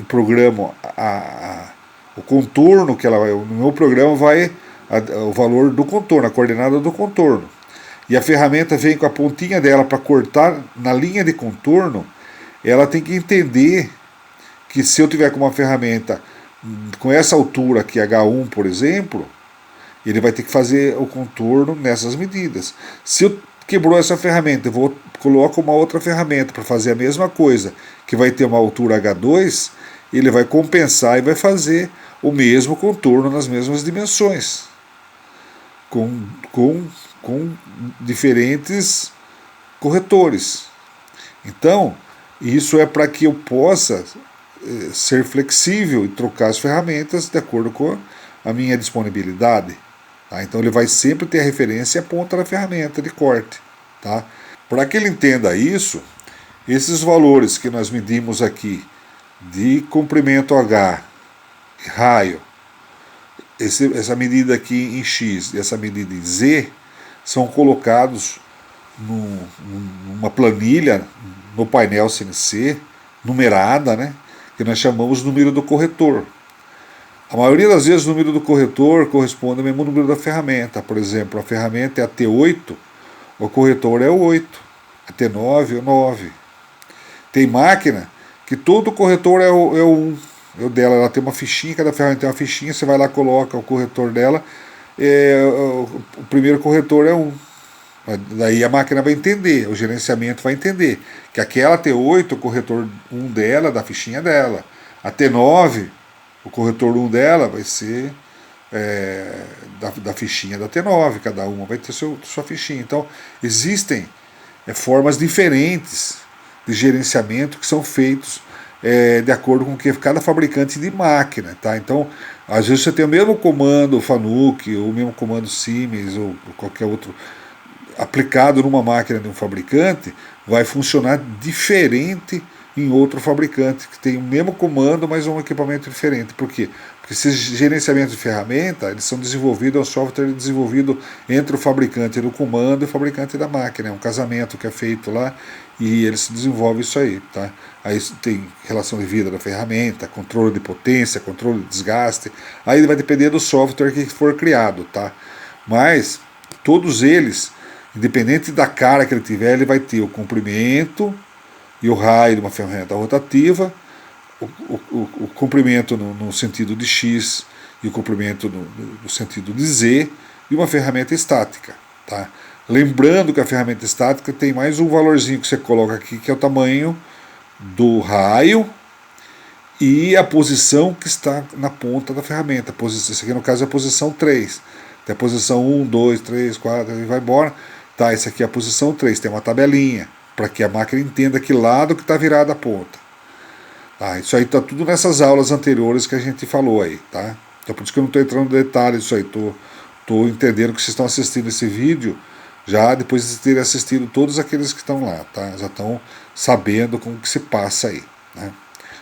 programo o contorno, no meu programa vai o valor do contorno, a coordenada do contorno. E a ferramenta vem com a pontinha dela para cortar na linha de contorno, ela tem que entender que se eu tiver com uma ferramenta com essa altura aqui, H1, por exemplo, ele vai ter que fazer o contorno nessas medidas. Se eu quebrou essa ferramenta, eu coloco uma outra ferramenta para fazer a mesma coisa, que vai ter uma altura H2, ele vai compensar e vai fazer o mesmo contorno nas mesmas dimensões. com diferentes corretores. Então, isso é para que eu possa ser flexível e trocar as ferramentas de acordo com a minha disponibilidade. Tá? Então ele vai sempre ter a referência e a ponta da ferramenta de corte. Tá? Para que ele entenda isso, esses valores que nós medimos aqui de comprimento H, raio, essa medida aqui em X e essa medida em Z, são colocados numa planilha no painel CNC, numerada, né, que nós chamamos de número do corretor. A maioria das vezes o número do corretor corresponde ao mesmo número da ferramenta. Por exemplo, a ferramenta é a T8, o corretor é o 8, a T9 é o 9. Tem máquina que todo corretor é o 1. O dela, ela tem uma fichinha, cada ferramenta tem uma fichinha, você vai lá, coloca o corretor dela, o primeiro corretor é 1. Daí a máquina vai entender, o gerenciamento vai entender que aquela T8, o corretor 1 dela, da fichinha dela. A T9, o corretor 1 dela vai ser da fichinha da T9, cada uma vai ter sua fichinha. Então, existem formas diferentes de gerenciamento que são feitos de acordo com o que cada fabricante de máquina. Tá? Então, às vezes você tem o mesmo comando Fanuc, ou o mesmo comando Siemens, ou qualquer outro, aplicado numa máquina de um fabricante, vai funcionar diferente em outro fabricante, que tem o mesmo comando, mas um equipamento diferente. Por quê? Porque esses gerenciamentos de ferramenta, eles são desenvolvidos, é um software desenvolvido entre o fabricante do comando e o fabricante da máquina. É um casamento que é feito lá e eles desenvolvem isso aí. Tá? Aí tem relação de vida da ferramenta, controle de potência, controle de desgaste. Aí vai depender do software que for criado. Tá? Mas todos eles, independente da cara que ele tiver, ele vai ter o comprimento e o raio de uma ferramenta rotativa, o comprimento no sentido de X e o comprimento no sentido de Z, e uma ferramenta estática. Tá? Lembrando que a ferramenta estática tem mais um valorzinho que você coloca aqui, que é o tamanho do raio e a posição que está na ponta da ferramenta. Isso aqui no caso é a posição 3. Tem a posição 1, 2, 3, 4, e vai embora. Tá, essa aqui é a posição 3, tem uma tabelinha, para que a máquina entenda que lado que está virada a ponta. Tá, isso aí está tudo nessas aulas anteriores que a gente falou aí. Tá? Então por isso que eu não estou entrando no detalhe disso aí, estou entendendo que vocês estão assistindo esse vídeo já depois de terem assistido todos aqueles que estão lá. Tá? Já estão sabendo como que se passa aí. Né?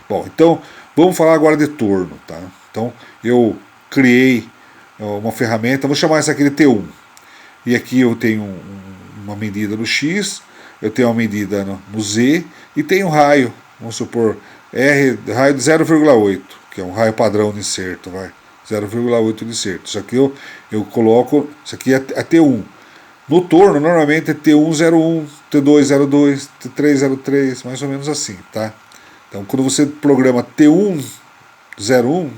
Bom, então vamos falar agora de torno. Tá? Então eu criei uma ferramenta, vou chamar essa aqui de T1. E aqui eu tenho uma medida no X, eu tenho uma medida no Z e tenho um raio, vamos supor, raio de 0,8, que é um raio padrão de inserto, 0,8 de inserto. Isso aqui eu coloco, isso aqui é T1. No torno, normalmente é T101, T202, T303, mais ou menos assim. Tá? Então, quando você programa T101,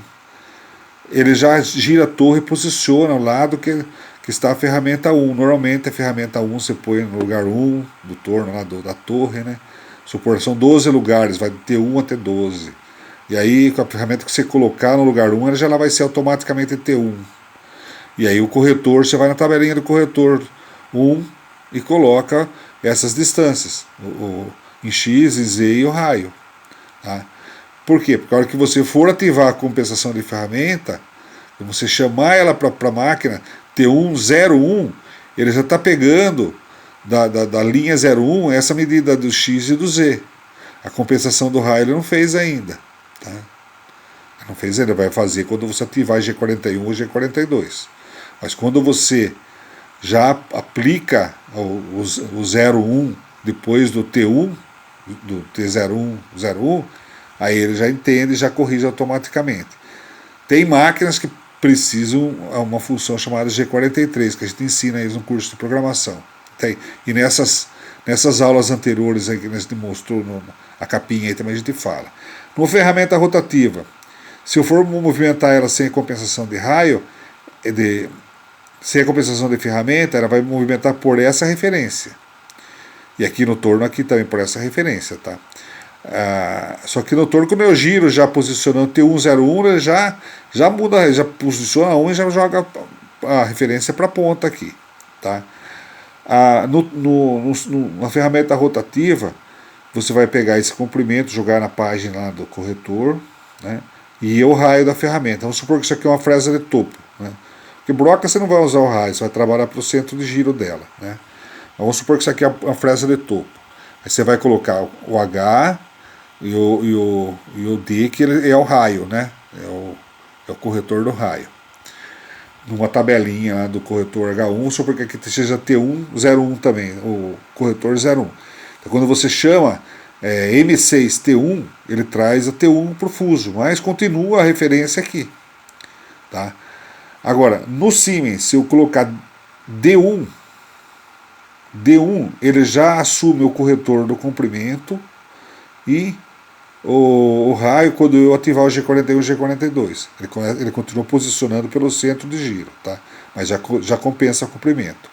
ele já gira a torre e posiciona ao lado que está a ferramenta 1. Normalmente a ferramenta 1 você põe no lugar 1 do torno lá da torre, né? Supor, são 12 lugares, vai de T1 até 12. E aí com a ferramenta que você colocar no lugar 1, ela já vai ser automaticamente T1. E aí o corretor, você vai na tabelinha do corretor 1 e coloca essas distâncias, em X, em Z e o raio. Tá? Por quê? Porque a hora que você for ativar a compensação de ferramenta, você chamar ela para a máquina T101, ele já está pegando da linha 01 essa medida do X e do Z. A compensação do raio ele não fez ainda. Tá? Não fez ainda, vai fazer quando você ativar G41 ou G42. Mas quando você já aplica o 01 depois do T1, do T01, 01, aí ele já entende e já corrige automaticamente. Tem máquinas que precisam uma função chamada G43, que a gente ensina eles no curso de programação. Tem. E nessas aulas anteriores aí que a gente mostrou a capinha aí também a gente fala. Numa ferramenta rotativa, se eu for movimentar ela sem compensação de raio, sem a compensação de ferramenta, ela vai movimentar por essa referência. E aqui no torno aqui também por essa referência, tá? Só que no torno, quando eu giro já posicionando T101, ele já muda, já posiciona 1 e já joga a referência para a ponta aqui, tá? Na ferramenta rotativa, você vai pegar esse comprimento, jogar na página lá do corretor, né? E o raio da ferramenta. Vamos supor que isso aqui é uma fresa de topo, né? Porque broca você não vai usar o raio, você vai trabalhar para o centro de giro dela, né? Vamos supor que isso aqui é uma fresa de topo. Aí você vai colocar o H e o D, que ele é o raio, né? É o corretor do raio. Numa tabelinha lá do corretor H1, vamos supor que aqui seja T101 também, o corretor 01. Então, quando você chama M6T1, ele traz a T1 para o fuso, mas continua a referência aqui. Tá? Agora, no Siemens, se eu colocar D1, ele já assume o corretor do comprimento e o raio quando eu ativar o G41 e o G42. Ele continua posicionando pelo centro de giro, tá? Mas já compensa o comprimento,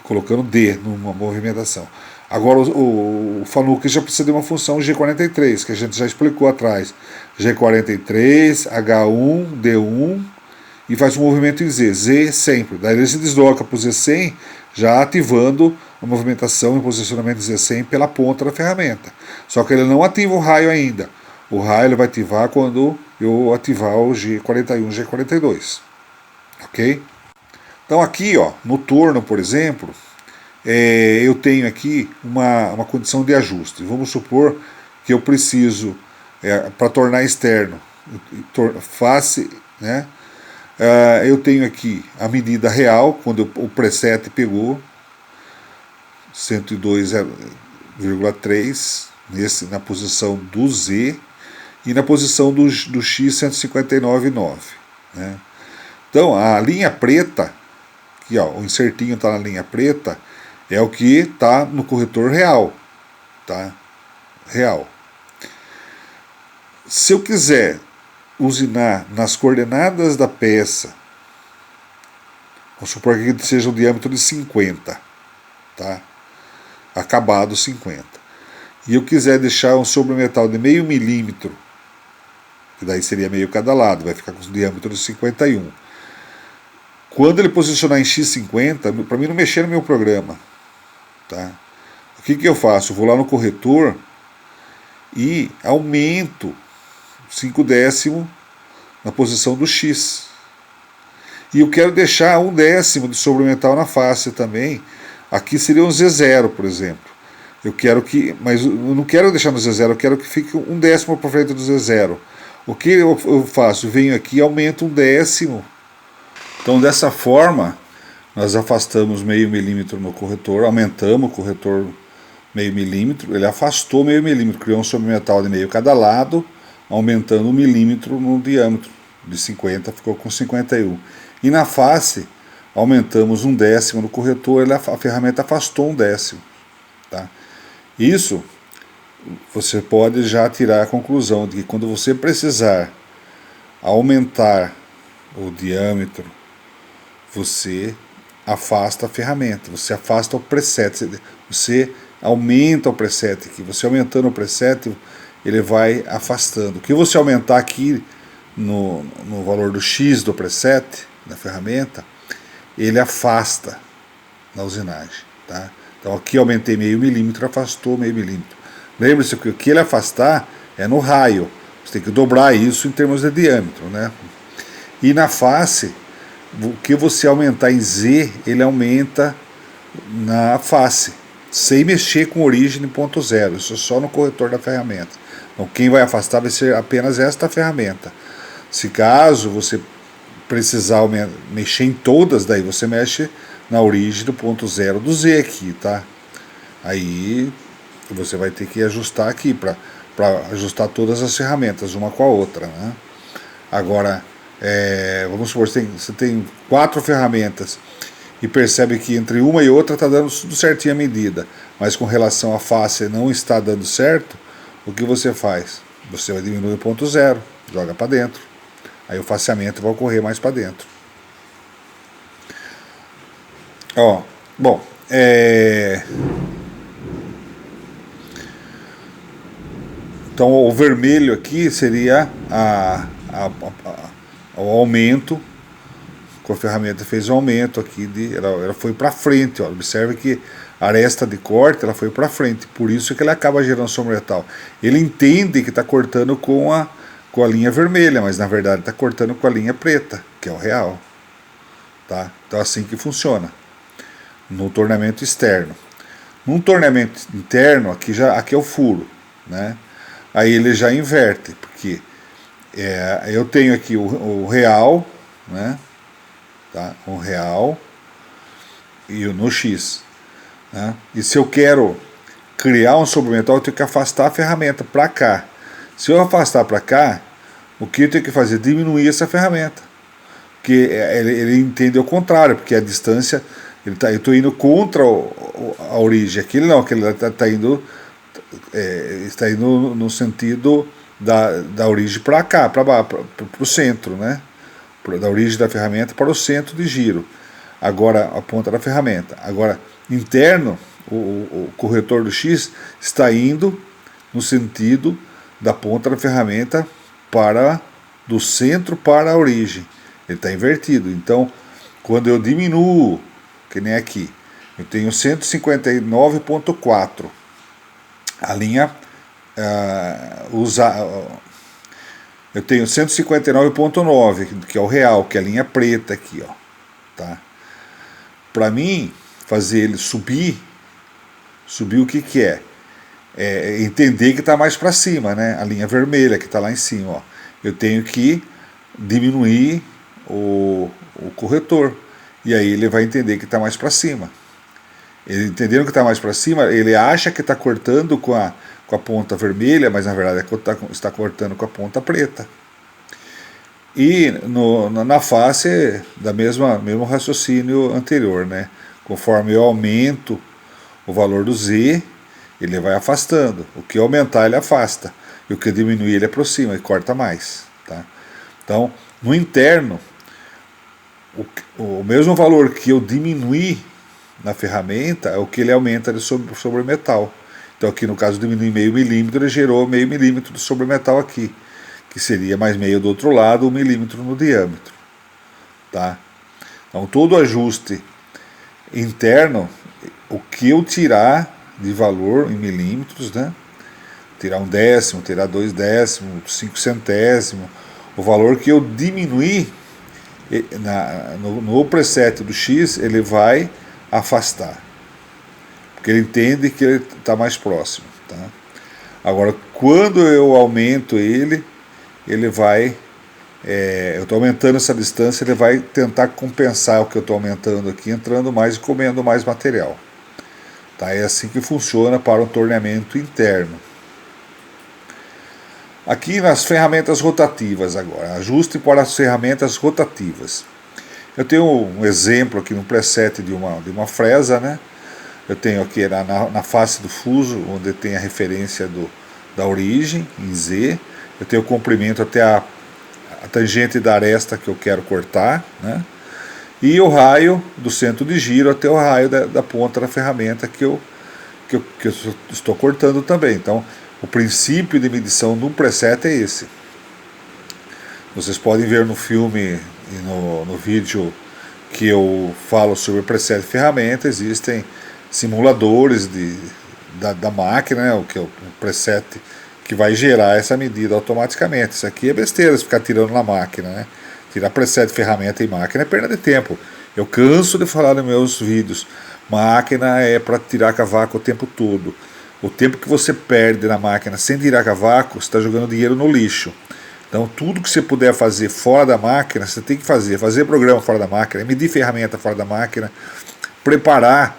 colocando D numa movimentação. Agora o Fanuc já precisa de uma função G43, que a gente já explicou atrás. G43, H1, D1 e faz um movimento em Z, Z sempre. Daí ele se desloca para o Z100, já ativando a movimentação e posicionamento Z100 pela ponta da ferramenta. Só que ele não ativa o raio ainda. O raio ele vai ativar quando eu ativar o G41, G42. Ok? Então aqui, ó, no torno, por exemplo, eu tenho aqui uma condição de ajuste. Vamos supor que eu preciso, para tornar externo, face, né? Eu tenho aqui a medida real, quando o preset pegou, 102,3 na posição do Z e na posição do X 159,9, né? Então a linha preta, aqui, ó, o insertinho está na linha preta, é o que está no corretor real, tá? Real. Se eu quiser usinar nas coordenadas da peça, vamos supor que seja um diâmetro de 50, tá? Acabado 50. E eu quiser deixar um sobremetal de meio milímetro, que daí seria meio cada lado, vai ficar com um diâmetro de 51. Quando ele posicionar em X50, para mim não mexer no meu programa, tá? O que eu faço? Eu vou lá no corretor e aumento 5 décimos na posição do X. E eu quero deixar 1 décimo de sobremetal na face também. Aqui seria um Z0, por exemplo. Mas eu não quero deixar no Z0, eu quero que fique 1 décimo para frente do Z0. O que eu faço? Eu venho aqui e aumento 1 décimo. Então, dessa forma, nós afastamos meio milímetro no corretor, aumentamos o corretor meio milímetro, ele afastou meio milímetro, criou um sobremetal de meio cada lado, aumentando 1 milímetro no diâmetro, de 50 ficou com 51. E na face, aumentamos 1 décimo no corretor, a ferramenta afastou 1 décimo. Tá? Isso, você pode já tirar a conclusão de que quando você precisar aumentar o diâmetro, você afasta a ferramenta, você afasta o preset, você aumenta o preset aqui, você aumentando o preset, ele vai afastando. O que você aumentar aqui no valor do X do preset, da ferramenta, ele afasta na usinagem. Tá? Então aqui aumentei meio milímetro, afastou meio milímetro. Lembre-se que o que ele afastar é no raio, você tem que dobrar isso em termos de diâmetro, né? E na face, o que você aumentar em Z, ele aumenta na face, sem mexer com origem em ponto zero, isso só no corretor da ferramenta. Então quem vai afastar vai ser apenas esta ferramenta. Se caso você precisar mexer em todas, daí você mexe na origem do ponto zero do Z aqui, tá? Aí você vai ter que ajustar aqui para ajustar todas as ferramentas uma com a outra, né? Agora, vamos supor, você tem 4 ferramentas e percebe que entre uma e outra está dando tudo certinho a medida, mas com relação à face não está dando certo, o que você faz? Você vai diminuir o ponto zero, joga para dentro, aí o faceamento vai ocorrer mais para dentro. Ó, bom, então o vermelho aqui seria o aumento com a ferramenta fez um aumento aqui, ela foi para frente, ó. Observe que a aresta de corte ela foi para frente, por isso que ele acaba gerando sombra metal. Ele entende que está cortando com a linha vermelha, mas na verdade está cortando com a linha preta, que é o real. Tá? Então assim que funciona no torneamento externo. Num torneamento interno, aqui é o furo, né? Aí ele já inverte, porque eu tenho aqui o real, né? Tá? O real e o no X, né? E se eu quero criar um sobremetal, eu tenho que afastar a ferramenta para cá. Se eu afastar para cá, o que eu tenho que fazer? Diminuir essa ferramenta, porque ele entende o contrário, porque a distância, eu estou indo contra a origem. Aquele não, aquele está indo no sentido da origem para cá, para o centro, né? Da origem da ferramenta para o centro de giro. Agora a ponta da ferramenta. Agora interno, o corretor do X está indo no sentido da ponta da ferramenta do centro para a origem. Ele está invertido. Então, quando eu diminuo, que nem aqui, eu tenho 159.4. A linha eu tenho 159.9, que é o real, que é a linha preta aqui, ó, tá? Para mim fazer ele subir o que é? Entender que está mais para cima, né? A linha vermelha que está lá em cima, ó. Eu tenho que diminuir o corretor, e aí ele vai entender que está mais para cima. Ele entendendo que está mais para cima, ele acha que está cortando com a ponta vermelha, mas na verdade está cortando com a ponta preta. E na face da mesmo raciocínio anterior, né? Conforme eu aumento o valor do Z, ele vai afastando. O que aumentar ele afasta, e o que diminuir ele aproxima e corta mais, tá? Então, no interno, o mesmo valor que eu diminuir na ferramenta é o que ele aumenta sobre metal. Então aqui no caso diminui meio milímetro, ele gerou meio milímetro de sobremetal aqui, que seria mais meio do outro lado, 1 milímetro no diâmetro, tá? Então todo ajuste interno, o que eu tirar de valor em milímetros, né? Tirar 1/10, tirar 2/10, 5/100, o valor que eu diminuir no preset do X, ele vai afastar, porque ele entende que ele está mais próximo, tá? Agora, quando eu aumento ele vai, eu estou aumentando essa distância, ele vai tentar compensar o que eu estou aumentando aqui, entrando mais e comendo mais material, tá? É assim que funciona para um torneamento interno. Aqui nas ferramentas rotativas agora, ajuste para as ferramentas rotativas. Eu tenho um exemplo aqui no preset de uma fresa, né? Eu tenho aqui na face do fuso, onde tem a referência da origem, em Z. Eu tenho o comprimento até a tangente da aresta que eu quero cortar, né? E o raio do centro de giro até o raio da ponta da ferramenta que eu estou cortando também. Então, o princípio de medição no preset é esse. Vocês podem ver no filme e no vídeo que eu falo sobre preset de ferramenta, existem simuladores da máquina, né, que é o preset que vai gerar essa medida automaticamente. Isso aqui é besteira de ficar tirando na máquina, né? Tirar preset de ferramenta em máquina é perda de tempo. Eu canso de falar nos meus vídeos, máquina é para tirar cavaco o tempo todo. O tempo que você perde na máquina sem tirar cavaco, você está jogando dinheiro no lixo. Então tudo que você puder fazer fora da máquina, você tem que fazer programa fora da máquina, medir ferramenta fora da máquina, preparar,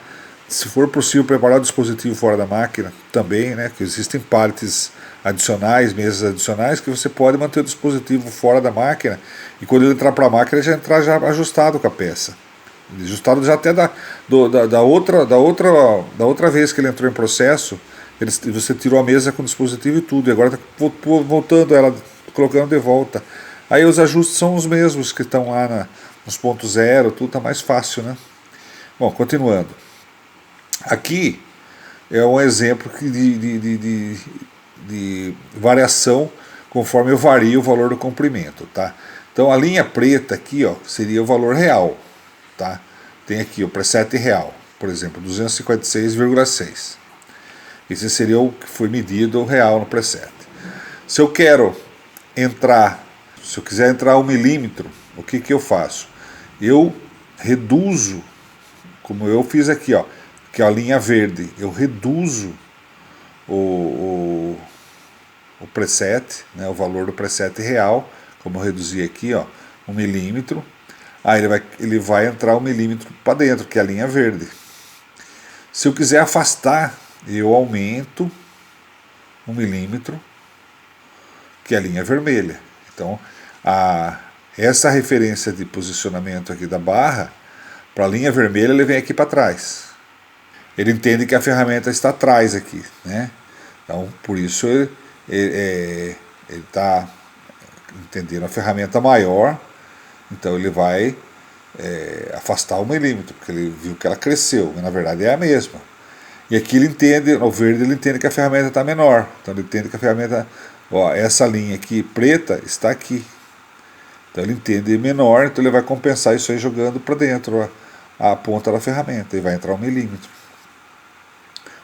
se for possível, preparar o dispositivo fora da máquina também, né? Que existem partes adicionais, mesas adicionais, que você pode manter o dispositivo fora da máquina, e quando ele entrar para a máquina, ele já entrar já ajustado com a peça. Ajustado já até da outra vez que ele entrou em processo, você tirou a mesa com o dispositivo e tudo, e agora está voltando ela, colocando de volta. Aí os ajustes são os mesmos que estão lá nos pontos zero, tudo está mais fácil, né? Bom, continuando. Aqui é um exemplo de variação conforme eu vario o valor do comprimento, tá? Então a linha preta aqui, ó, seria o valor real, tá? Tem aqui o preset real, por exemplo, 256,6. Esse seria o que foi medido real no preset. Se eu quero entrar, se eu quiser entrar 1 milímetro, o que eu faço? Eu reduzo, como eu fiz aqui, ó, que é a linha verde, eu reduzo o preset, né, o valor do preset real, como eu reduzi aqui, ó, 1 milímetro. Aí ele vai entrar 1 milímetro para dentro, que é a linha verde. Se eu quiser afastar, eu aumento 1 milímetro, que é a linha vermelha. Então, essa referência de posicionamento aqui da barra, para a linha vermelha, ele vem aqui para trás. Ele entende que a ferramenta está atrás aqui, né? Então, por isso ele está entendendo a ferramenta maior, então ele vai afastar 1 milímetro, porque ele viu que ela cresceu, mas na verdade é a mesma. E aqui ele entende, no verde ele entende que a ferramenta está menor, então ele entende que a ferramenta, ó, essa linha aqui preta está aqui. Então ele entende menor, então ele vai compensar isso aí jogando para dentro a ponta da ferramenta, e vai entrar 1 milímetro.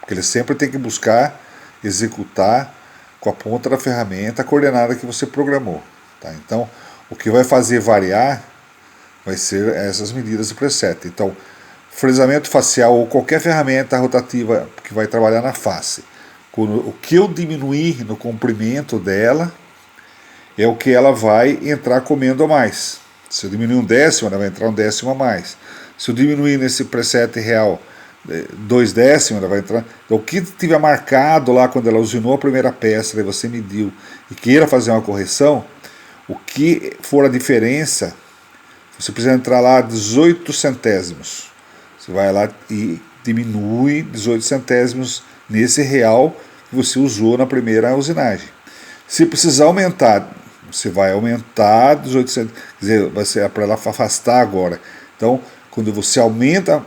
Porque ele sempre tem que buscar executar com a ponta da ferramenta a coordenada que você programou. Tá? Então, o que vai fazer variar vai ser essas medidas de preset. Então, fresamento facial ou qualquer ferramenta rotativa que vai trabalhar na face, o que eu diminuir no comprimento dela é o que ela vai entrar comendo a mais. Se eu diminuir 1/10, ela vai entrar 1/10 a mais. Se eu diminuir nesse preset real 2/10, ela vai entrar. Então, o que tiver marcado lá quando ela usinou a primeira peça, daí você mediu e queira fazer uma correção, o que for a diferença, você precisa entrar lá 18 centésimos. Você vai lá e diminui 18 centésimos nesse real que você usou na primeira usinagem. Se precisar aumentar, você vai aumentar 18 centésimos, quer dizer, vai ser para ela afastar agora. Então, quando você aumenta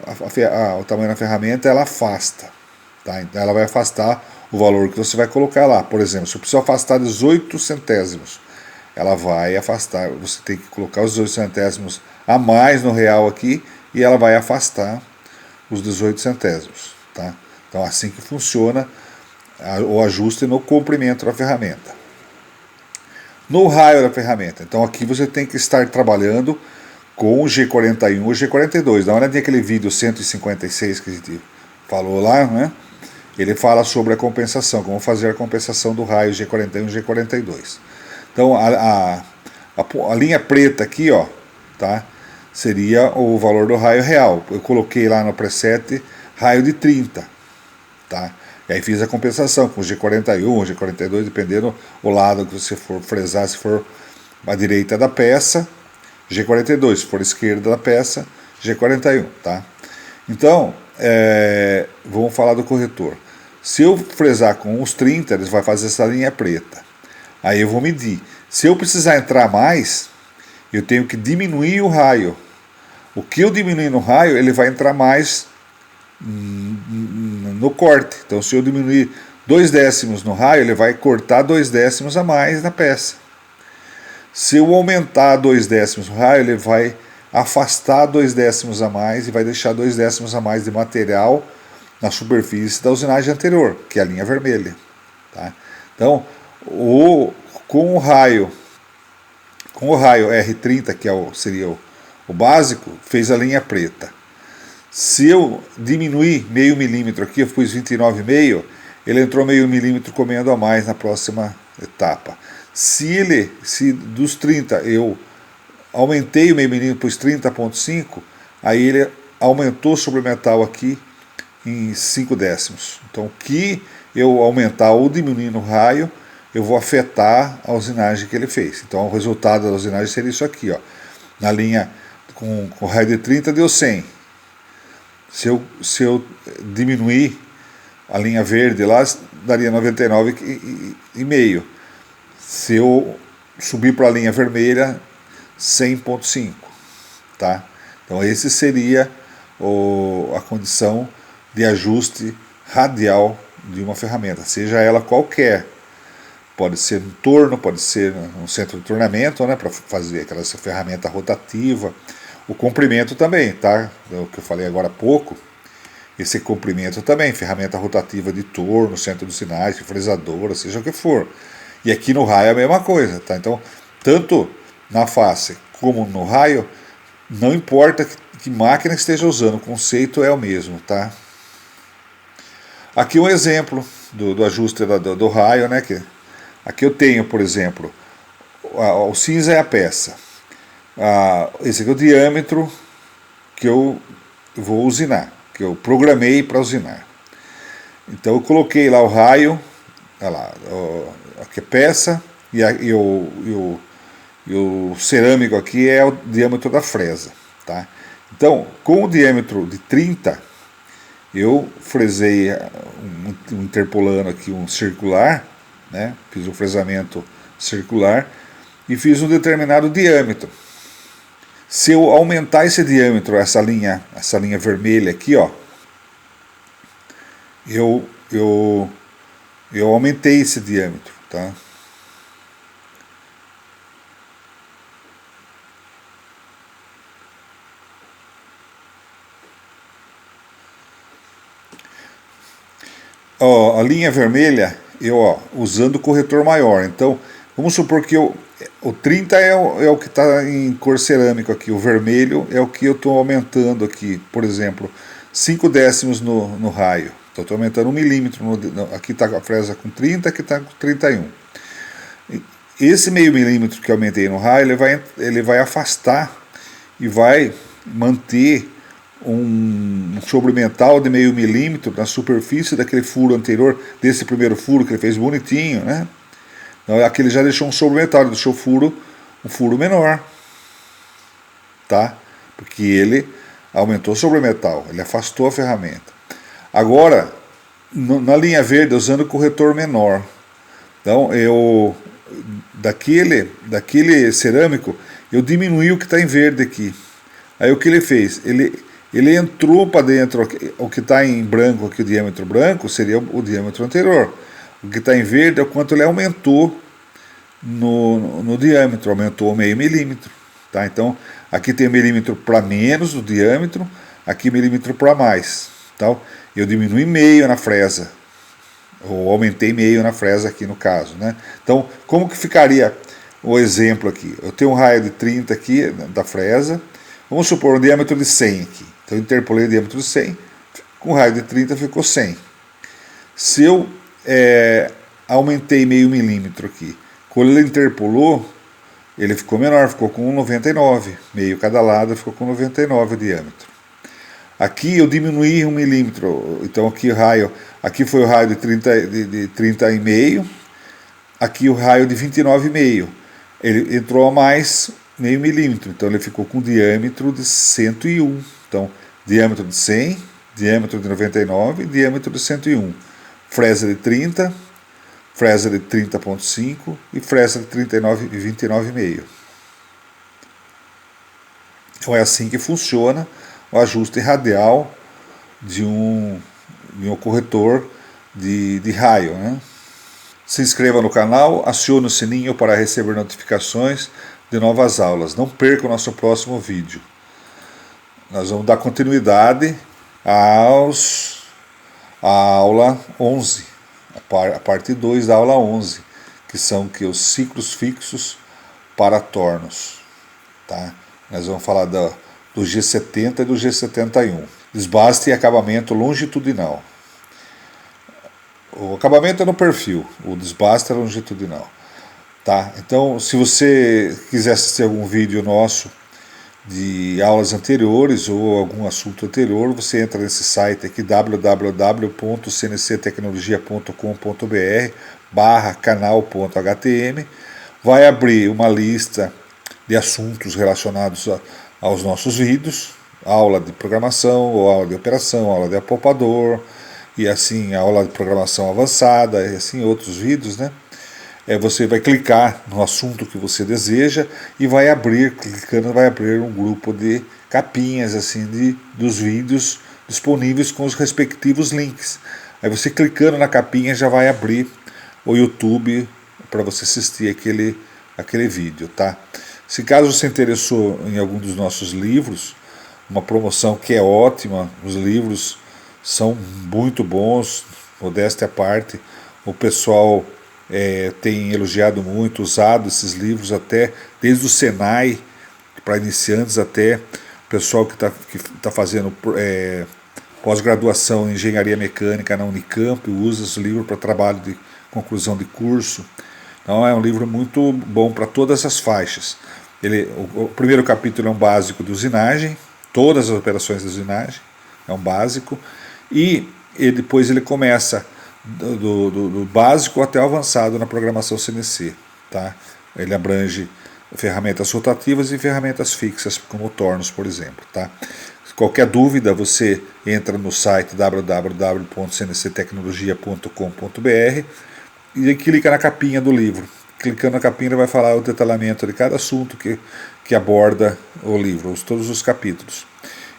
o tamanho da ferramenta, ela afasta. Tá? Então, ela vai afastar o valor que você vai colocar lá. Por exemplo, se eu preciso afastar 18 centésimos, ela vai afastar, você tem que colocar os 18 centésimos a mais no real aqui, e ela vai afastar os 18 centésimos. Tá? Então, assim que funciona o ajuste no comprimento da ferramenta. No raio da ferramenta, então aqui você tem que estar trabalhando com o G41 ou G42. Dá uma olhadinha naquele vídeo 156 que a gente falou lá, né? Ele fala sobre a compensação, como fazer a compensação do raio G41 e G42. Então a linha preta aqui, ó, tá? Seria o valor do raio real. Eu coloquei lá no preset raio de 30, tá? E aí fiz a compensação com o G41 ou G42, dependendo o lado que você for fresar, se for à direita da peça, G42, se for à esquerda da peça, G41, tá? Então, vamos falar do corretor. Se eu fresar com os 30, ele vai fazer essa linha preta. Aí eu vou medir. Se eu precisar entrar mais, eu tenho que diminuir o raio. O que eu diminuir no raio, ele vai entrar mais no corte. Então, se eu diminuir 2/10 no raio, ele vai cortar 2/10 a mais na peça. Se eu aumentar 2/10 no raio, ele vai afastar 2/10 a mais e vai deixar 2/10 a mais de material na superfície da usinagem anterior, que é a linha vermelha. Tá? Então, com o raio R30, que seria o básico, fez a linha preta. Se eu diminuir meio milímetro aqui, eu pus 29,5, ele entrou meio milímetro comendo a mais na próxima etapa. Se dos 30 eu aumentei o meio milímetro, pus 30,5, aí ele aumentou sobre o metal aqui em 5/10. Então, o que eu aumentar ou diminuir no raio, eu vou afetar a usinagem que ele fez. Então, o resultado da usinagem seria isso aqui, ó. Na linha com raio de 30 deu 100. Se eu diminuir a linha verde lá, daria 99,5. Se eu subir para a linha vermelha, 100,5. Tá? Então, esse seria a condição de ajuste radial de uma ferramenta, seja ela qualquer. pode ser um torno, pode ser um centro de tornamento, né, para fazer aquela ferramenta rotativa. O comprimento também, tá? O que eu falei agora há pouco, esse comprimento também, ferramenta rotativa de torno, centro de sinais, fresadora, seja o que for. E aqui no raio é a mesma coisa, tá? Então, tanto na face como no raio, não importa que máquina esteja usando, o conceito é o mesmo, tá? Aqui um exemplo do ajuste do raio, né? Aqui eu tenho, por exemplo, o cinza é a peça. Esse aqui é o diâmetro que eu vou usinar, que eu programei para usinar. Então eu coloquei lá o raio, olha lá, aqui é peça, e o cerâmico aqui é o diâmetro da fresa. Tá? Então, com o diâmetro de 30, eu fresei um interpolando aqui um circular, né? Fiz um fresamento circular e fiz um determinado diâmetro. Se eu aumentar esse diâmetro, essa linha vermelha aqui, ó, eu aumentei esse diâmetro, tá? Ó, a linha vermelha, usando o corretor maior. Então, vamos supor que o 30 é o que está em cor cerâmico aqui, o vermelho é o que eu estou aumentando aqui, por exemplo, 5 décimos no raio. Então, estou aumentando 1 milímetro, aqui está a fresa com 30, aqui está com 31. Esse meio milímetro que eu aumentei no raio, ele vai afastar e vai manter um sobremetal de meio milímetro na superfície daquele furo anterior, desse primeiro furo que ele fez bonitinho, né? Então, aqui ele já deixou um sobremetal, ele deixou um furo menor, tá? Porque ele aumentou o sobremetal, ele afastou a ferramenta. Agora, na linha verde, usando o corretor menor, então daquele cerâmico, eu diminuí o que está em verde aqui. Aí o que ele fez? Ele entrou para dentro, o que está em branco aqui, o diâmetro branco, seria o diâmetro anterior. O que está em verde é o quanto ele aumentou no diâmetro, aumentou meio milímetro. Tá? Então, aqui tem milímetro para menos do diâmetro, aqui milímetro para mais. Tá? Eu diminui meio na fresa, ou aumentei meio na fresa aqui no caso. Né? Então, como que ficaria o exemplo aqui? Eu tenho um raio de 30 aqui da fresa, vamos supor um diâmetro de 100 aqui. Então eu interpolei o diâmetro de 100, com raio de 30 ficou 100. Se eu aumentei meio milímetro aqui, quando ele interpolou, ele ficou menor, ficou com 99, meio cada lado, ficou com 99 o diâmetro. Aqui eu diminuí 1 milímetro, então aqui foi o raio de 30,5, aqui o raio de 29,5. Ele entrou a mais meio milímetro, então ele ficou com diâmetro de 101. Então, diâmetro de 100, diâmetro de 99, diâmetro de 101. Fresa de 30, fresa de 30,5 e fresa de 29,5. Então é assim que funciona o ajuste radial de um corretor de raio. Né? Se inscreva no canal, acione o sininho para receber notificações de novas aulas. Não perca o nosso próximo vídeo. Nós vamos dar continuidade à aula 11, a parte 2 da aula 11, que são os ciclos fixos para tornos. Tá? Nós vamos falar do G70 e do G71. Desbaste e acabamento longitudinal. O acabamento é no perfil, o desbaste é longitudinal. Tá? Então, se você quiser assistir algum vídeo nosso de aulas anteriores ou algum assunto anterior, você entra nesse site aqui, www.cnctecnologia.com.br/canal.htm, vai abrir uma lista de assuntos relacionados aos nossos vídeos, aula de programação, ou aula de operação, aula de apalpador, e assim, aula de programação avançada, e assim outros vídeos, né? Você vai clicar no assunto que você deseja e vai abrir, clicando, vai abrir um grupo de capinhas assim dos vídeos disponíveis com os respectivos links. Aí você clicando na capinha já vai abrir o YouTube para você assistir aquele vídeo, tá? Se caso você interessou em algum dos nossos livros, uma promoção que é ótima, os livros são muito bons, modéstia à parte, o pessoal tem elogiado muito, usado esses livros até desde o Senai, para iniciantes até o pessoal que tá fazendo pós-graduação em engenharia mecânica na Unicamp, usa esse livro para trabalho de conclusão de curso. Então é um livro muito bom para todas as faixas. O primeiro capítulo é um básico de usinagem, todas as operações de usinagem, é um básico, e depois ele começa do básico até o avançado na programação CNC. Tá? Ele abrange ferramentas rotativas e ferramentas fixas, como tornos, por exemplo. Tá? Qualquer dúvida, você entra no site www.cnctecnologia.com.br e clica na capinha do livro. Clicando na capinha, ele vai falar o detalhamento de cada assunto que aborda o livro, todos os capítulos.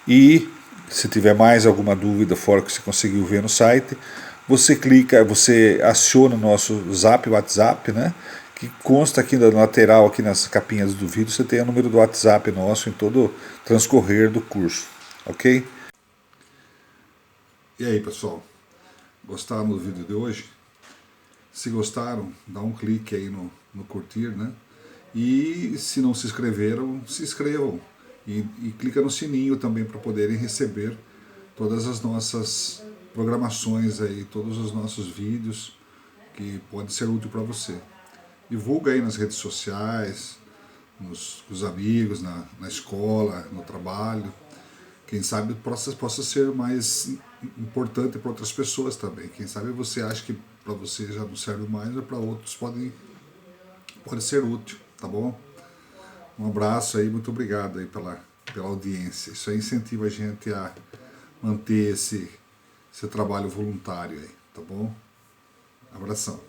E se tiver mais alguma dúvida fora que você conseguiu ver no site, você aciona o nosso WhatsApp, né? Que consta aqui na lateral, aqui nas capinhas do vídeo, você tem o número do WhatsApp nosso em todo o transcorrer do curso, ok? E aí, pessoal, gostaram do vídeo de hoje? Se gostaram, dá um clique aí no curtir, né? E se não se inscreveram, se inscrevam. E clica no sininho também para poderem receber todas as nossas programações aí, todos os nossos vídeos que pode ser útil para você. Divulga aí nas redes sociais, com os amigos, na escola, no trabalho. Quem sabe possa ser mais importante para outras pessoas também. Quem sabe você acha que para você já não serve mais, mas para outros pode ser útil, tá bom? Um abraço aí, muito obrigado aí pela audiência. Isso aí incentiva a gente a manter esse trabalho voluntário aí, tá bom? Abração.